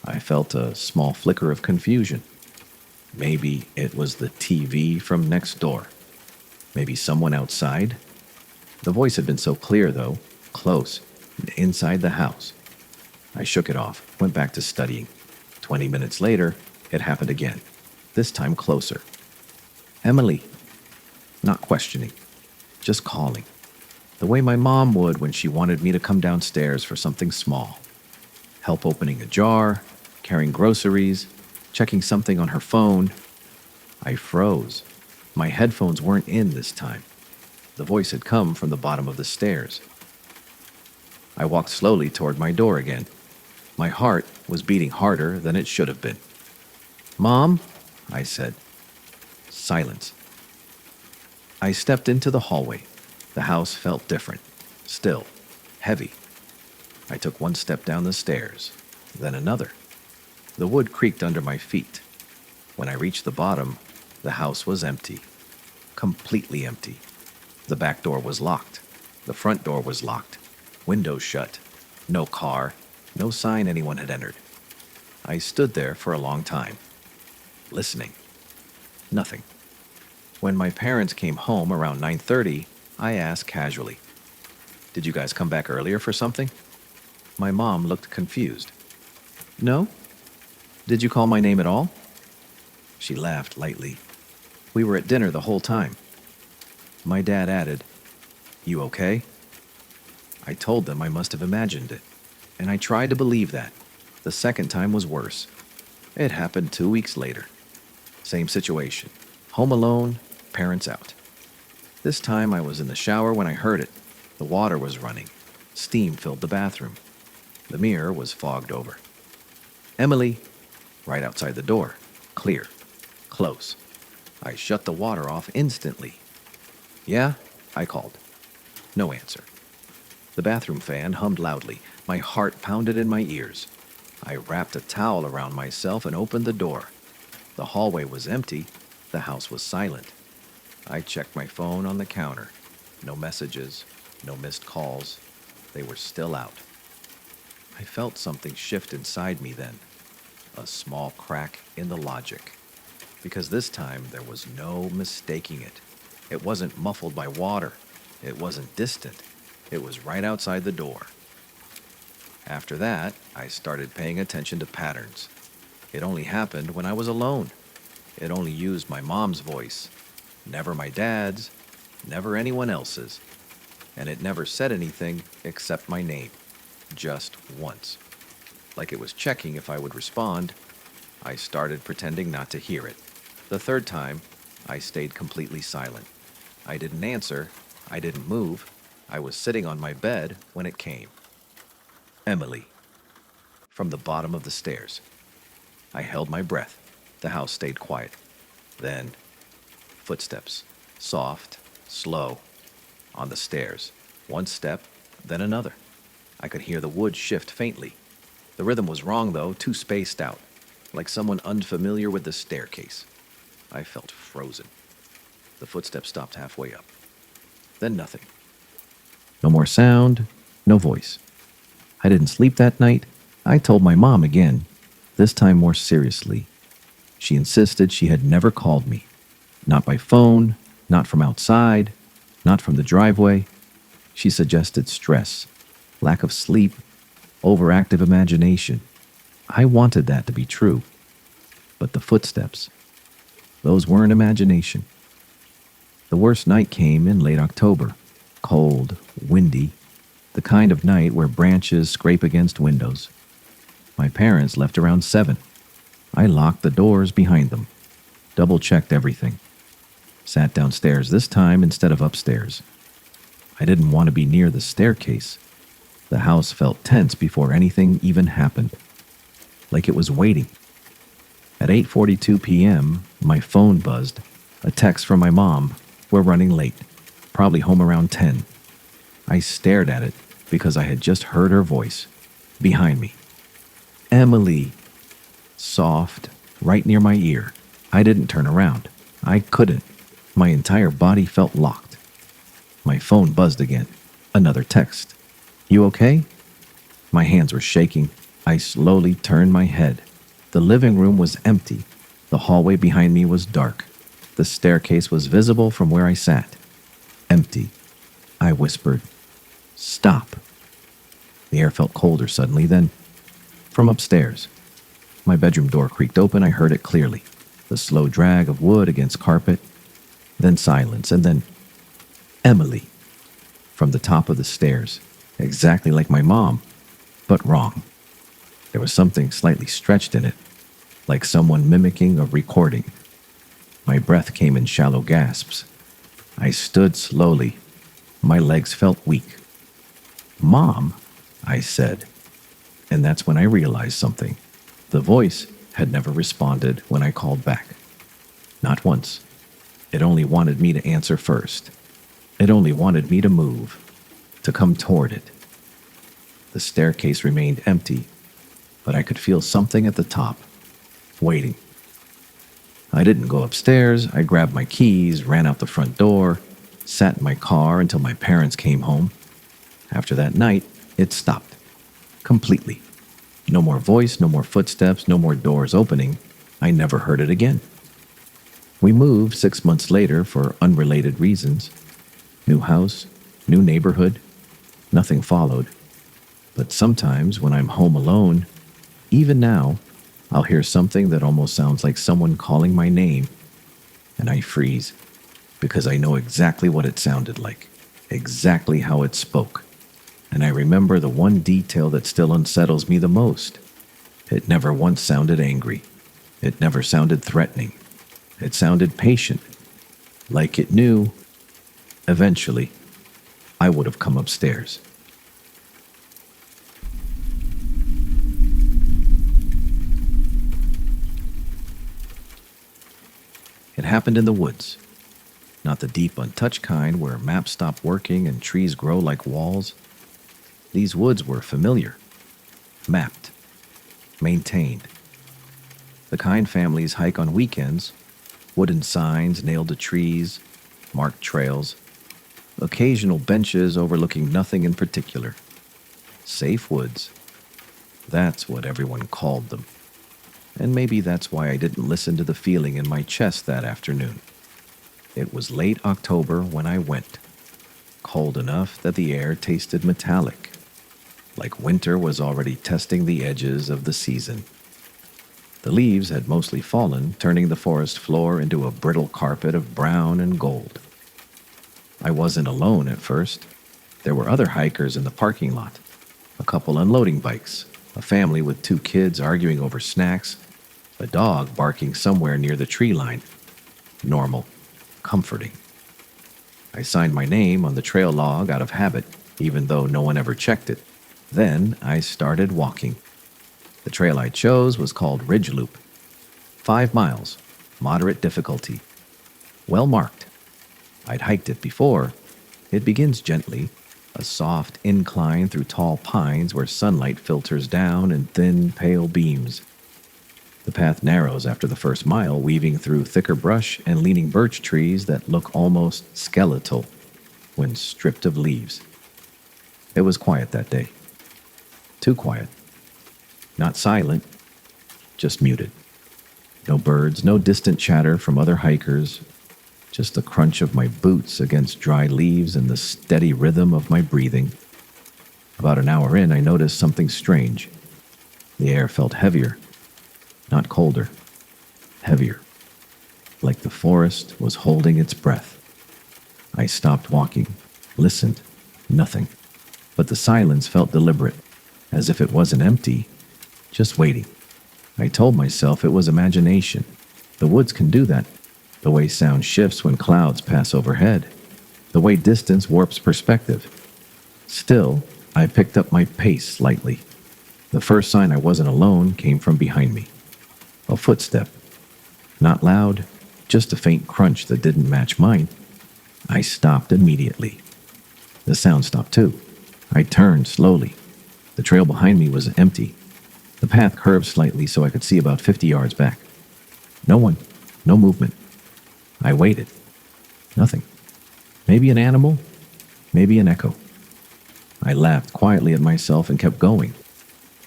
I felt a small flicker of confusion. Maybe it was the TV from next door. Maybe someone outside. The voice had been so clear, though, close, inside the house. I shook it off, went back to studying. 20 minutes later, it happened again, this time closer. Emily. Not questioning, just calling. The way my mom would when she wanted me to come downstairs for something small. Help opening a jar, carrying groceries, checking something on her phone. I froze. My headphones weren't in this time. The voice had come from the bottom of the stairs. I walked slowly toward my door again. My heart was beating harder than it should have been. Mom, I said. Silence. I stepped into the hallway. The house felt different, still, heavy. I took one step down the stairs, then another. The wood creaked under my feet. When I reached the bottom, the house was empty. Completely empty. The back door was locked. The front door was locked. Windows shut. No car. No sign anyone had entered. I stood there for a long time, listening. Nothing. When my parents came home around 9:30, I asked casually, "Did you guys come back earlier for something?" My mom looked confused. "No? Did you call my name at all?" She laughed lightly. "We were at dinner the whole time." My dad added, "You okay?" I told them I must have imagined it, and I tried to believe that. The second time was worse. It happened 2 weeks later. Same situation. Home alone, parents out. This time I was in the shower when I heard it. The water was running. Steam filled the bathroom. The mirror was fogged over. Emily, right outside the door. Clear. Close. I shut the water off instantly. Yeah, I called. No answer. The bathroom fan hummed loudly. My heart pounded in my ears. I wrapped a towel around myself and opened the door. The hallway was empty. The house was silent. I checked my phone on the counter. No messages, no missed calls. They were still out. I felt something shift inside me then. A small crack in the logic. Because this time there was no mistaking it. It wasn't muffled by water. It wasn't distant. It was right outside the door. After that, I started paying attention to patterns. It only happened when I was alone. It only used my mom's voice, never my dad's, never anyone else's. And it never said anything except my name, just once. Like it was checking if I would respond. I started pretending not to hear it. The third time, I stayed completely silent. I didn't answer. I didn't move. I was sitting on my bed when it came. Emily. From the bottom of the stairs. I held my breath. The house stayed quiet. Then, footsteps. Soft, slow, on the stairs. One step, then another. I could hear the wood shift faintly. The rhythm was wrong, though, too spaced out, like someone unfamiliar with the staircase. I felt frozen. The footsteps stopped halfway up. Then nothing. No more sound, no voice. I didn't sleep that night. I told my mom again, this time more seriously. She insisted she had never called me. Not by phone, not from outside, not from the driveway. She suggested stress, lack of sleep, overactive imagination. I wanted that to be true. But the footsteps, those weren't imagination. The worst night came in late October. Cold, windy, the kind of night where branches scrape against windows. My parents left around 7. I locked the doors behind them, double-checked everything. Sat downstairs this time instead of upstairs. I didn't want to be near the staircase. The house felt tense before anything even happened, like it was waiting. At 8:42 p.m., my phone buzzed. A text from my mom. We're running late. Probably home around 10. I stared at it because I had just heard her voice. Behind me. Emily. Soft, right near my ear. I didn't turn around. I couldn't. My entire body felt locked. My phone buzzed again. Another text. You okay? My hands were shaking. I slowly turned my head. The living room was empty. The hallway behind me was dark. The staircase was visible from where I sat. Empty. I whispered, "Stop." The air felt colder suddenly, then from upstairs. My bedroom door creaked open. I heard it clearly. The slow drag of wood against carpet. Then silence, and then Emily. From the top of the stairs. Exactly like my mom, but wrong. There was something slightly stretched in it, like someone mimicking a recording. My breath came in shallow gasps. I stood slowly. My legs felt weak. "Mom," I said. And that's when I realized something. The voice had never responded when I called back. Not once. It only wanted me to answer first. It only wanted me to move, to come toward it. The staircase remained empty, but I could feel something at the top, waiting. I didn't go upstairs. I grabbed my keys, ran out the front door, sat in my car until my parents came home. After that night, it stopped. Completely. No more voice, no more footsteps, no more doors opening. I never heard it again. We moved 6 months later for unrelated reasons. New house, new neighborhood. Nothing followed. But sometimes when I'm home alone, even now, I'll hear something that almost sounds like someone calling my name, and I freeze, because I know exactly what it sounded like, exactly how it spoke. And I remember the one detail that still unsettles me the most. It never once sounded angry. It never sounded threatening. It sounded patient, like it knew, eventually, I would have come upstairs. It happened in the woods. Not the deep, untouched kind where maps stop working and trees grow like walls. These woods were familiar, mapped, maintained. The kind families hike on weekends, wooden signs nailed to trees, marked trails, occasional benches overlooking nothing in particular. Safe woods. That's what everyone called them. And maybe that's why I didn't listen to the feeling in my chest that afternoon. It was late October when I went. cold enough that the air tasted metallic, like winter was already testing the edges of the season. The leaves had mostly fallen, turning the forest floor into a brittle carpet of brown and gold. I wasn't alone at first. There were other hikers in the parking lot, a couple unloading bikes, a family with two kids arguing over snacks, a dog barking somewhere near the tree line. Normal, comforting. I signed my name on the trail log out of habit, even though no one ever checked it. Then I started walking. The trail I chose was called Ridge Loop. 5 miles, moderate difficulty. Well marked. I'd hiked it before. It begins gently, a soft incline through tall pines where sunlight filters down in thin, pale beams. The path narrows after the first mile, weaving through thicker brush and leaning birch trees that look almost skeletal when stripped of leaves. It was quiet that day. Too quiet. Not silent, just muted. No birds, no distant chatter from other hikers, just the crunch of my boots against dry leaves and the steady rhythm of my breathing. About an hour in, I noticed something strange. The air felt heavier, not colder, heavier, like the forest was holding its breath. I stopped walking, listened, nothing. But the silence felt deliberate, as if it wasn't empty, just waiting. I told myself it was imagination. The woods can do that. The way sound shifts when clouds pass overhead. The way distance warps perspective. Still, I picked up my pace slightly. The first sign I wasn't alone came from behind me. A footstep. Not loud, just a faint crunch that didn't match mine. I stopped immediately. The sound stopped too. I turned slowly. The trail behind me was empty. The path curved slightly so I could see about 50 yards back. No one, no movement. I waited. Nothing. Maybe an animal, maybe an echo. I laughed quietly at myself and kept going.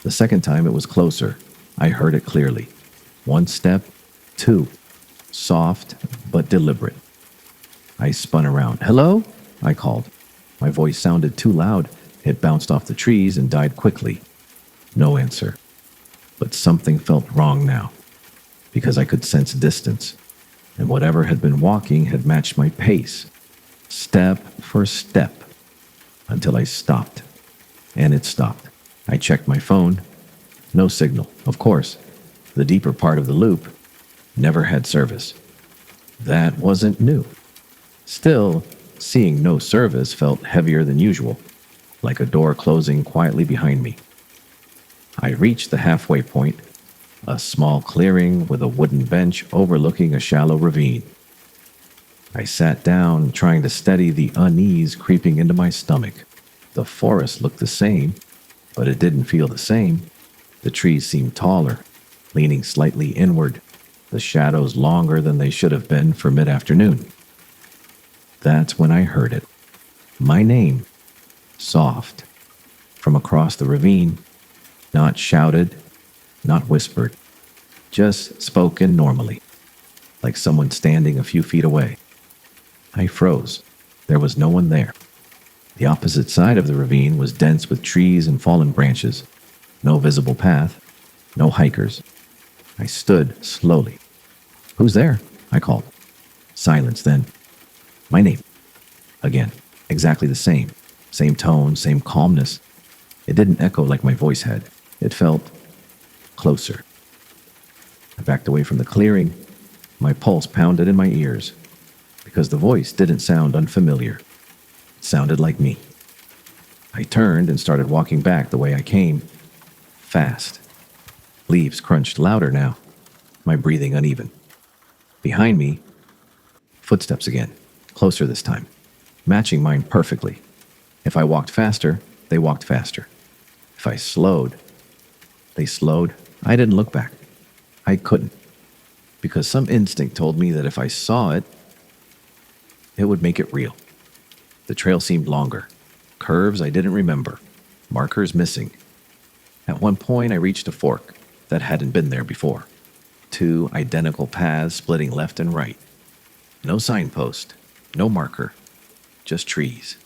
The second time it was closer. I heard it clearly. 1 step, 2. Soft but deliberate. I spun around. "Hello?" I called. My voice sounded too loud. It bounced off the trees and died quickly. No answer. But something felt wrong now, because I could sense distance, and whatever had been walking had matched my pace, step for step, until I stopped. And it stopped. I checked my phone. No signal, of course. The deeper part of the loop never had service. That wasn't new. Still, seeing no service felt heavier than usual, like a door closing quietly behind me. I reached the halfway point, a small clearing with a wooden bench overlooking a shallow ravine. I sat down, trying to steady the unease creeping into my stomach. The forest looked the same, but it didn't feel the same. The trees seemed taller, leaning slightly inward, the shadows longer than they should have been for mid-afternoon. That's when I heard it. My name, soft, from across the ravine, not shouted, not whispered, just spoken normally, like someone standing a few feet away. I froze. There was no one there. The opposite side of the ravine was dense with trees and fallen branches. No visible path, no hikers. I stood slowly. "Who's there?" I called. Silence then. My name. Again, exactly the same. Same tone, same calmness. It didn't echo like my voice had. It felt closer. I backed away from the clearing. My pulse pounded in my ears, because the voice didn't sound unfamiliar. It sounded like me. I turned and started walking back the way I came. Fast. Leaves crunched louder now, my breathing uneven. Behind me, footsteps again, closer this time, matching mine perfectly. If I walked faster, they walked faster. If I slowed, they slowed. I didn't look back. I couldn't, because some instinct told me that if I saw it, it would make it real. The trail seemed longer. Curves I didn't remember. Markers missing. At one point, I reached a fork that hadn't been there before. 2 identical paths splitting left and right. No signpost, no marker, just trees.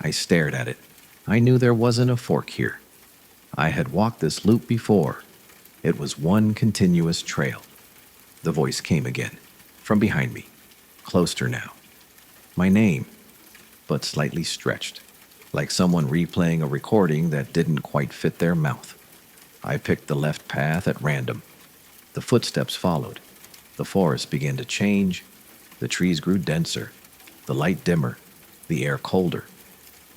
I stared at it. I knew there wasn't a fork here. I had walked this loop before. It was one continuous trail. The voice came again, from behind me, closer now. My name, but slightly stretched, like someone replaying a recording that didn't quite fit their mouth. I picked the left path at random. The footsteps followed. The forest began to change. The trees grew denser, the light dimmer, the air colder.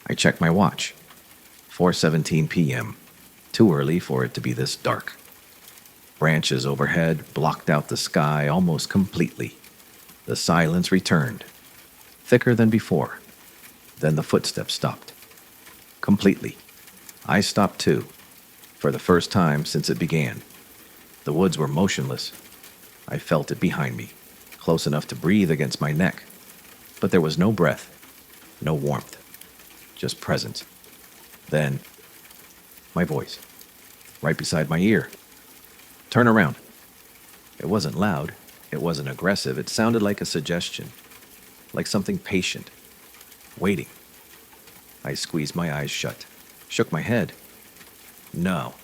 I checked my watch. 4:17 p.m. Too early for it to be this dark. Branches overhead blocked out the sky almost completely. The silence returned, thicker than before. Then the footsteps stopped. Completely. I stopped too, for the first time since it began. The woods were motionless. I felt it behind me, close enough to breathe against my neck. But there was no breath, no warmth, just presence. Then, my voice, right beside my ear. Turn around. It wasn't loud. It wasn't aggressive. It sounded like a suggestion, like something patient, waiting. I squeezed my eyes shut, shook my head. No.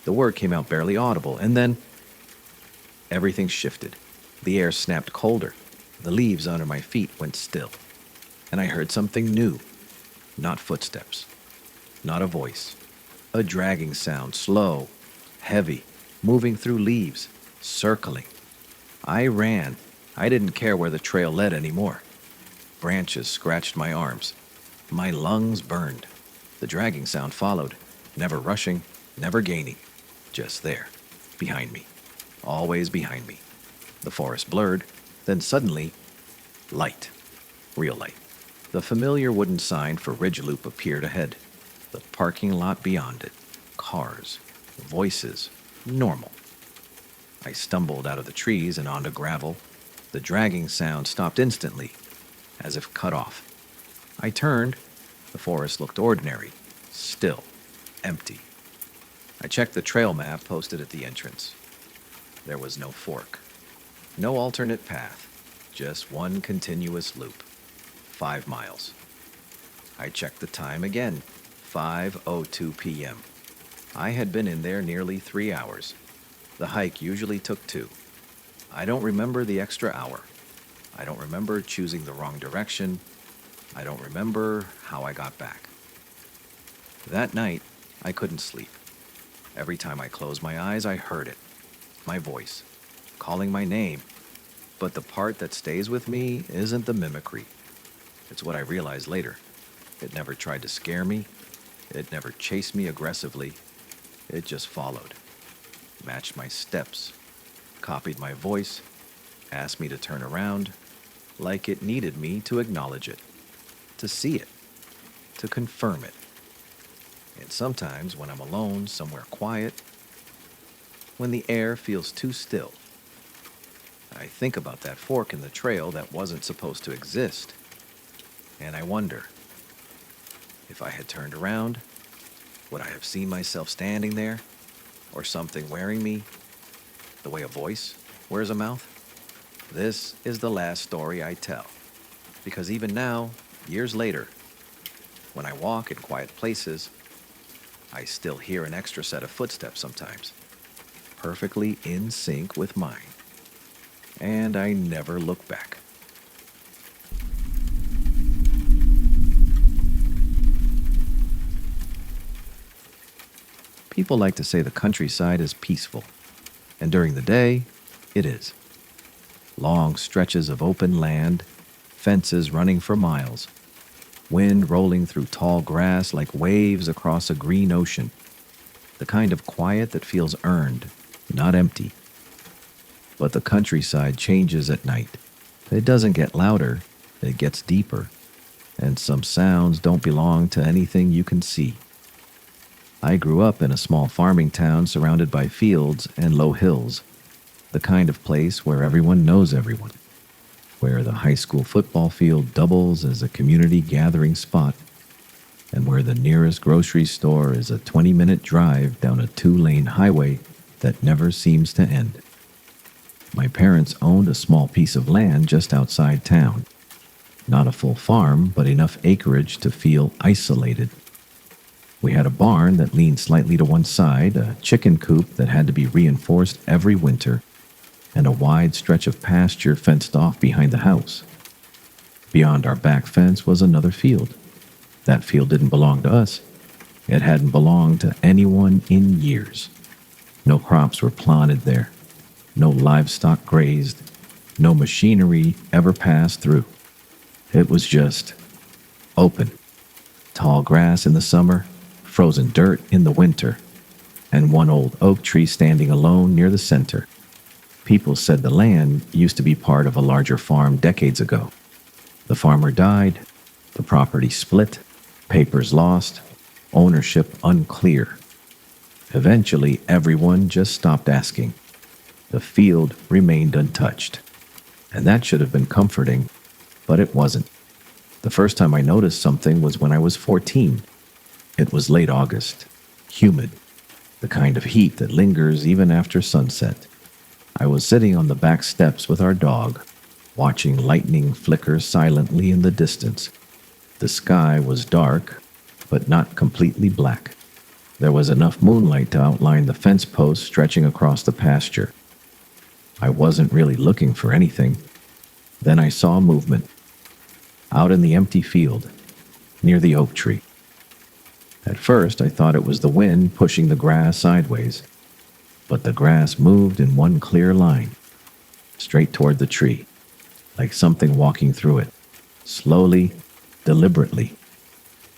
The word came out barely audible, and then everything shifted. The air snapped colder. The leaves under my feet went still. And I heard something new. Not footsteps. Not a voice. A dragging sound, slow, heavy, moving through leaves, circling. I ran. I didn't care where the trail led anymore. Branches scratched my arms. My lungs burned. The dragging sound followed, never rushing, never gaining. Just there, behind me. Always behind me. The forest blurred, then suddenly, light. Real light. The familiar wooden sign for Ridge Loop appeared ahead. The parking lot beyond it. Cars. Voices. Normal. I stumbled out of the trees and onto gravel. The dragging sound stopped instantly, as if cut off. I turned. The forest looked ordinary, still, empty. I checked the trail map posted at the entrance. There was no fork. No alternate path. Just one continuous loop. 5 miles. I checked the time again. 5:02 p.m. I had been in there nearly 3 hours. The hike usually took 2. I don't remember the extra hour. I don't remember choosing the wrong direction. I don't remember how I got back. That night, I couldn't sleep. Every time I closed my eyes, I heard it. My voice, calling my name. But the part that stays with me isn't the mimicry. It's what I realized later. It never tried to scare me. It never chased me aggressively. It just followed. Matched my steps. Copied my voice. Asked me to turn around. Like it needed me to acknowledge it. To see it. To confirm it. And sometimes when I'm alone, somewhere quiet, when the air feels too still, I think about that fork in the trail that wasn't supposed to exist. And I wonder, if I had turned around, would I have seen myself standing there? Or something wearing me? The way a voice wears a mouth? This is the last story I tell. Because even now, years later, when I walk in quiet places, I still hear an extra set of footsteps sometimes, perfectly in sync with mine. And I never look back. People like to say the countryside is peaceful, and during the day, it is. Long stretches of open land, fences running for miles, wind rolling through tall grass like waves across a green ocean, the kind of quiet that feels earned, not empty. But the countryside changes at night. It doesn't get louder, it gets deeper, and some sounds don't belong to anything you can see. I grew up in a small farming town surrounded by fields and low hills, the kind of place where everyone knows everyone, where the high school football field doubles as a community gathering spot, and where the nearest grocery store is a 20-minute drive down a 2-lane highway that never seems to end. My parents owned a small piece of land just outside town. Not a full farm, but enough acreage to feel isolated. We had a barn that leaned slightly to one side, a chicken coop that had to be reinforced every winter, and a wide stretch of pasture fenced off behind the house. Beyond our back fence was another field. That field didn't belong to us. It hadn't belonged to anyone in years. No crops were planted there. No livestock grazed. No machinery ever passed through. It was just open. Tall grass in the summer, frozen dirt in the winter, and one old oak tree standing alone near the center. People said the land used to be part of a larger farm decades ago. The farmer died, the property split, papers lost, ownership unclear. Eventually, everyone just stopped asking. The field remained untouched. And that should have been comforting, but it wasn't. The first time I noticed something was when I was 14. It was late August, humid, the kind of heat that lingers even after sunset. I was sitting on the back steps with our dog, watching lightning flicker silently in the distance. The sky was dark, but not completely black. There was enough moonlight to outline the fence posts stretching across the pasture. I wasn't really looking for anything. Then I saw movement. Out in the empty field, near the oak tree. At first, I thought it was the wind pushing the grass sideways, but the grass moved in one clear line, straight toward the tree, like something walking through it, slowly, deliberately.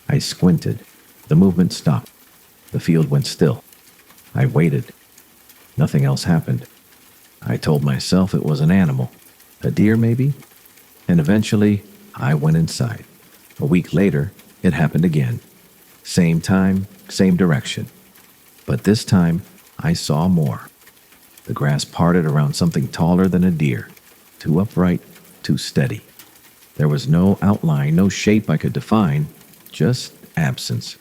I squinted. The movement stopped. The field went still. I waited. Nothing else happened. I told myself it was an animal, a deer maybe, and eventually I went inside. A week later, it happened again. Same time, same direction. But this time, I saw more. The grass parted around something taller than a deer, too upright, too steady. There was no outline, no shape I could define, just absence.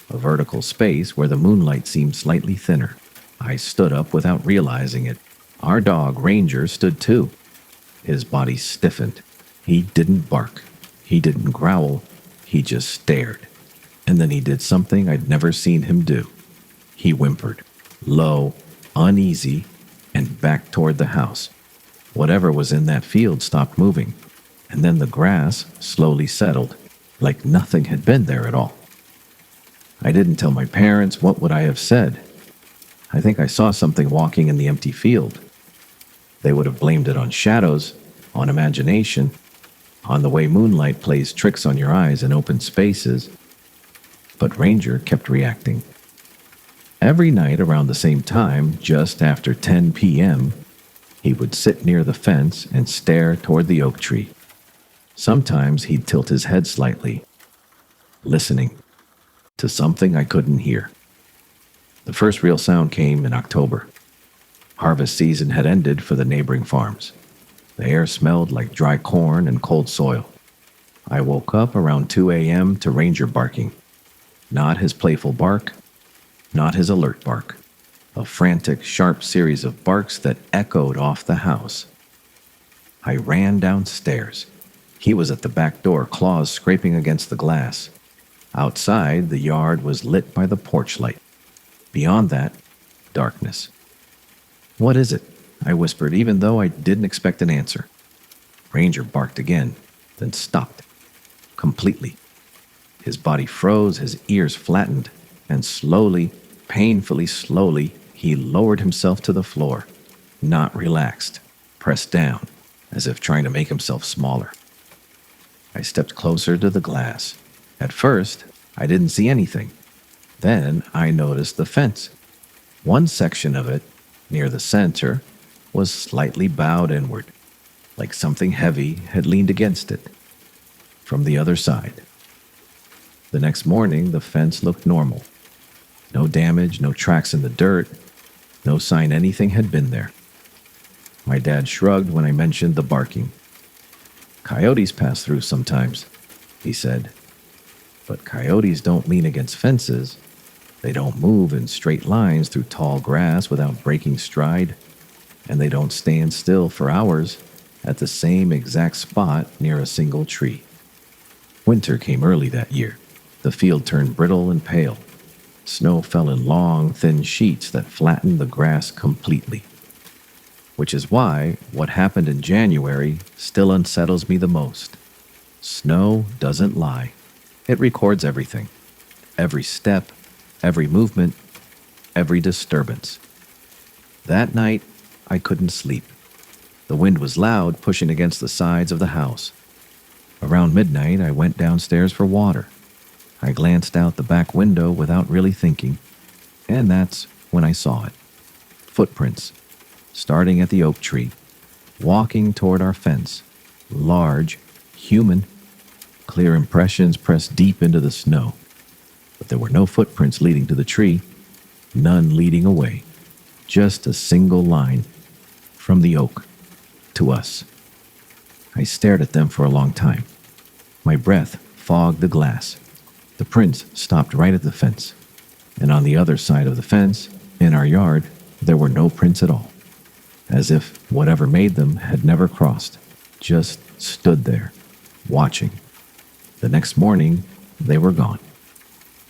A vertical space where the moonlight seemed slightly thinner. I stood up without realizing it. Our dog, Ranger, stood too. His body stiffened. He didn't bark. He didn't growl. He just stared. And then he did something I'd never seen him do. He whimpered, low, uneasy, and back toward the house. Whatever was in that field stopped moving, and then the grass slowly settled, like nothing had been there at all. I didn't tell my parents. What would I have said? I think I saw something walking in the empty field. They would have blamed it on shadows, on imagination, on the way moonlight plays tricks on your eyes in open spaces. But Ranger kept reacting. Every night around the same time, just after 10 p.m., he would sit near the fence and stare toward the oak tree. Sometimes he'd tilt his head slightly, listening to something I couldn't hear. The first real sound came in October. Harvest season had ended for the neighboring farms. The air smelled like dry corn and cold soil. I woke up around 2 a.m. to Ranger barking. Not his playful bark, not his alert bark. A frantic, sharp series of barks that echoed off the house. I ran downstairs. He was at the back door, claws scraping against the glass. Outside, the yard was lit by the porch light. Beyond that, darkness. "What is it?" I whispered, even though I didn't expect an answer. Ranger barked again, then stopped. Completely. His body froze, his ears flattened, and slowly, painfully slowly, he lowered himself to the floor. Not relaxed, pressed down, as if trying to make himself smaller. I stepped closer to the glass. At first, I didn't see anything. Then I noticed the fence. One section of it, near the center, was slightly bowed inward, like something heavy had leaned against it. From the other side. The next morning, the fence looked normal. No damage, no tracks in the dirt, no sign anything had been there. My dad shrugged when I mentioned the barking. "Coyotes pass through sometimes," he said. "But coyotes don't lean against fences. They don't move in straight lines through tall grass without breaking stride. And they don't stand still for hours. at the same exact spot near a single tree. Winter came early that year. The field turned brittle and pale. Snow fell in long, thin sheets that flattened the grass completely. Which is why what happened in January still unsettles me the most. Snow doesn't lie. It records everything. Every step, every movement, every disturbance. That night, I couldn't sleep. The wind was loud, pushing against the sides of the house. Around midnight, I went downstairs for water. I glanced out the back window without really thinking, and that's when I saw it. Footprints, starting at the oak tree, walking toward our fence. Large, human, clear impressions pressed deep into the snow. But there were no footprints leading to the tree, none leading away. Just a single line from the oak to us. I stared at them for a long time. My breath fogged the glass. The prints stopped right at the fence. And on the other side of the fence, in our yard, there were no prints at all. As if whatever made them had never crossed, just stood there, watching. The next morning, they were gone.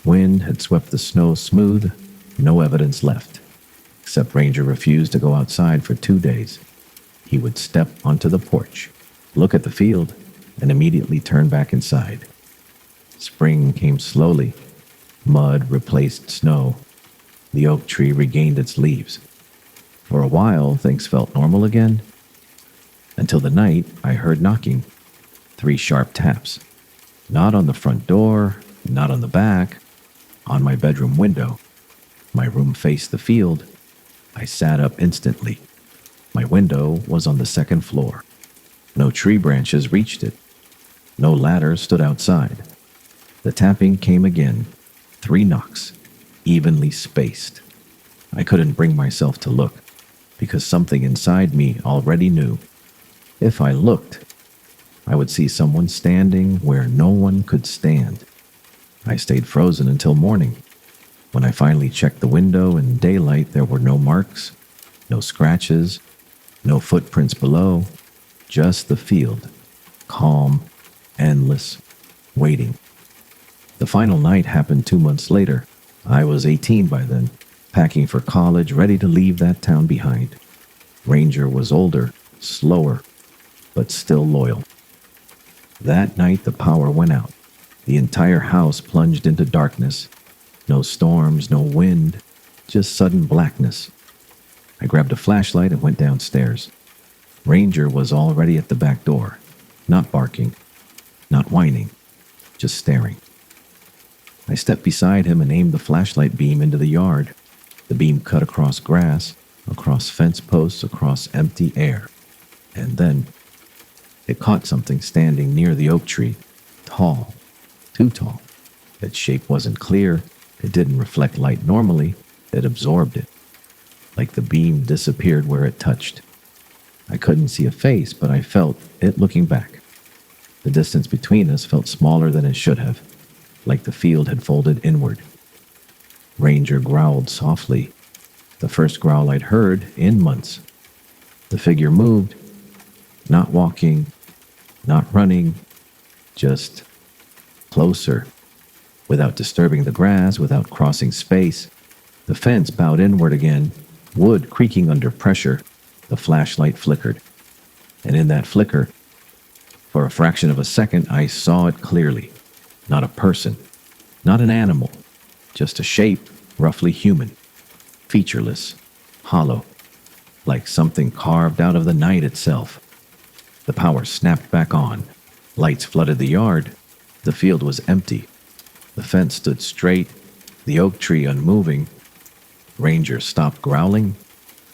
Wind had swept the snow smooth, no evidence left, except Ranger refused to go outside for 2 days. He would step onto the porch, look at the field, and immediately turn back inside. Spring came slowly. Mud replaced snow. The oak tree regained its leaves. For a while, things felt normal again, until the night I heard knocking. 3 sharp taps. Not on the front door, not on the back, on my bedroom window. My room faced the field. I sat up instantly. My window was on the 2nd floor. No tree branches reached it. No ladder stood outside. The tapping came again. 3 knocks, evenly spaced. I couldn't bring myself to look, because something inside me already knew. If I looked, I would see someone standing where no one could stand. I stayed frozen until morning. When I finally checked the window in daylight, there were no marks, no scratches, no footprints below, just the field, calm, endless, waiting. The final night happened 2 months later. I was 18 by then, packing for college, ready to leave that town behind. Ranger was older, slower, but still loyal. That night, the power went out. The entire house plunged into darkness. No storms, no wind, just sudden blackness. I grabbed a flashlight and went downstairs. Ranger was already at the back door, not barking, not whining, just staring. I stepped beside him and aimed the flashlight beam into the yard. The beam cut across grass, across fence posts, across empty air. And then it caught something standing near the oak tree, tall, too tall. Its shape wasn't clear. It didn't reflect light normally. It absorbed it, like the beam disappeared where it touched. I couldn't see a face, but I felt it looking back. The distance between us felt smaller than it should have, like the field had folded inward. Ranger growled softly, the first growl I'd heard in months. The figure moved, not walking, not running, just closer, without disturbing the grass, without crossing space. The fence bowed inward again, wood creaking under pressure. The flashlight flickered. And in that flicker, for a fraction of a second, I saw it clearly. Not a person, not an animal, just a shape, roughly human, featureless, hollow, like something carved out of the night itself. The power snapped back on. Lights flooded the yard. The field was empty. The fence stood straight, the oak tree unmoving. Ranger stopped growling.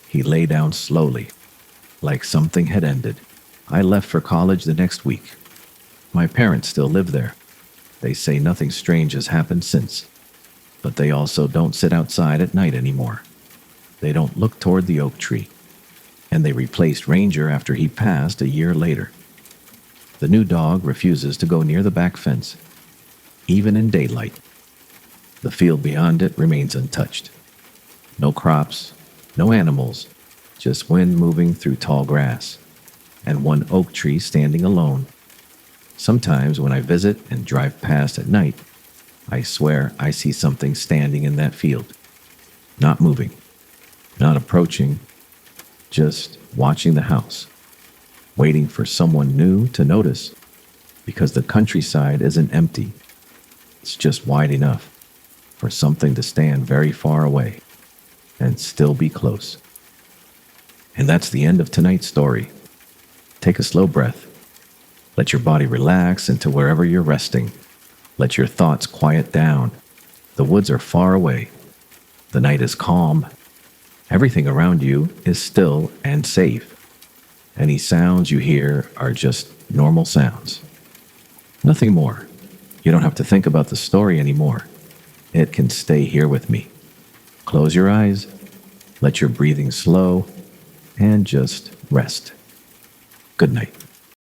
He lay down slowly, like something had ended. I left for college the next week. My parents still live there. They say nothing strange has happened since, but they also don't sit outside at night anymore. They don't look toward the oak tree, and they replaced Ranger after he passed a year later. The new dog refuses to go near the back fence, even in daylight. The field beyond it remains untouched. No crops, no animals, just wind moving through tall grass. and one oak tree standing alone. Sometimes when I visit and drive past at night, I swear I see something standing in that field, not moving, not approaching, just watching the house, waiting for someone new to notice, because the countryside isn't empty. It's just wide enough for something to stand very far away and still be close. And that's the end of tonight's story. Take a slow breath. Let your body relax into wherever you're resting. Let your thoughts quiet down. The woods are far away. The night is calm. Everything around you is still and safe. Any sounds you hear are just normal sounds. Nothing more. You don't have to think about the story anymore. It can stay here with me. Close your eyes, let your breathing slow, and just rest. Good night.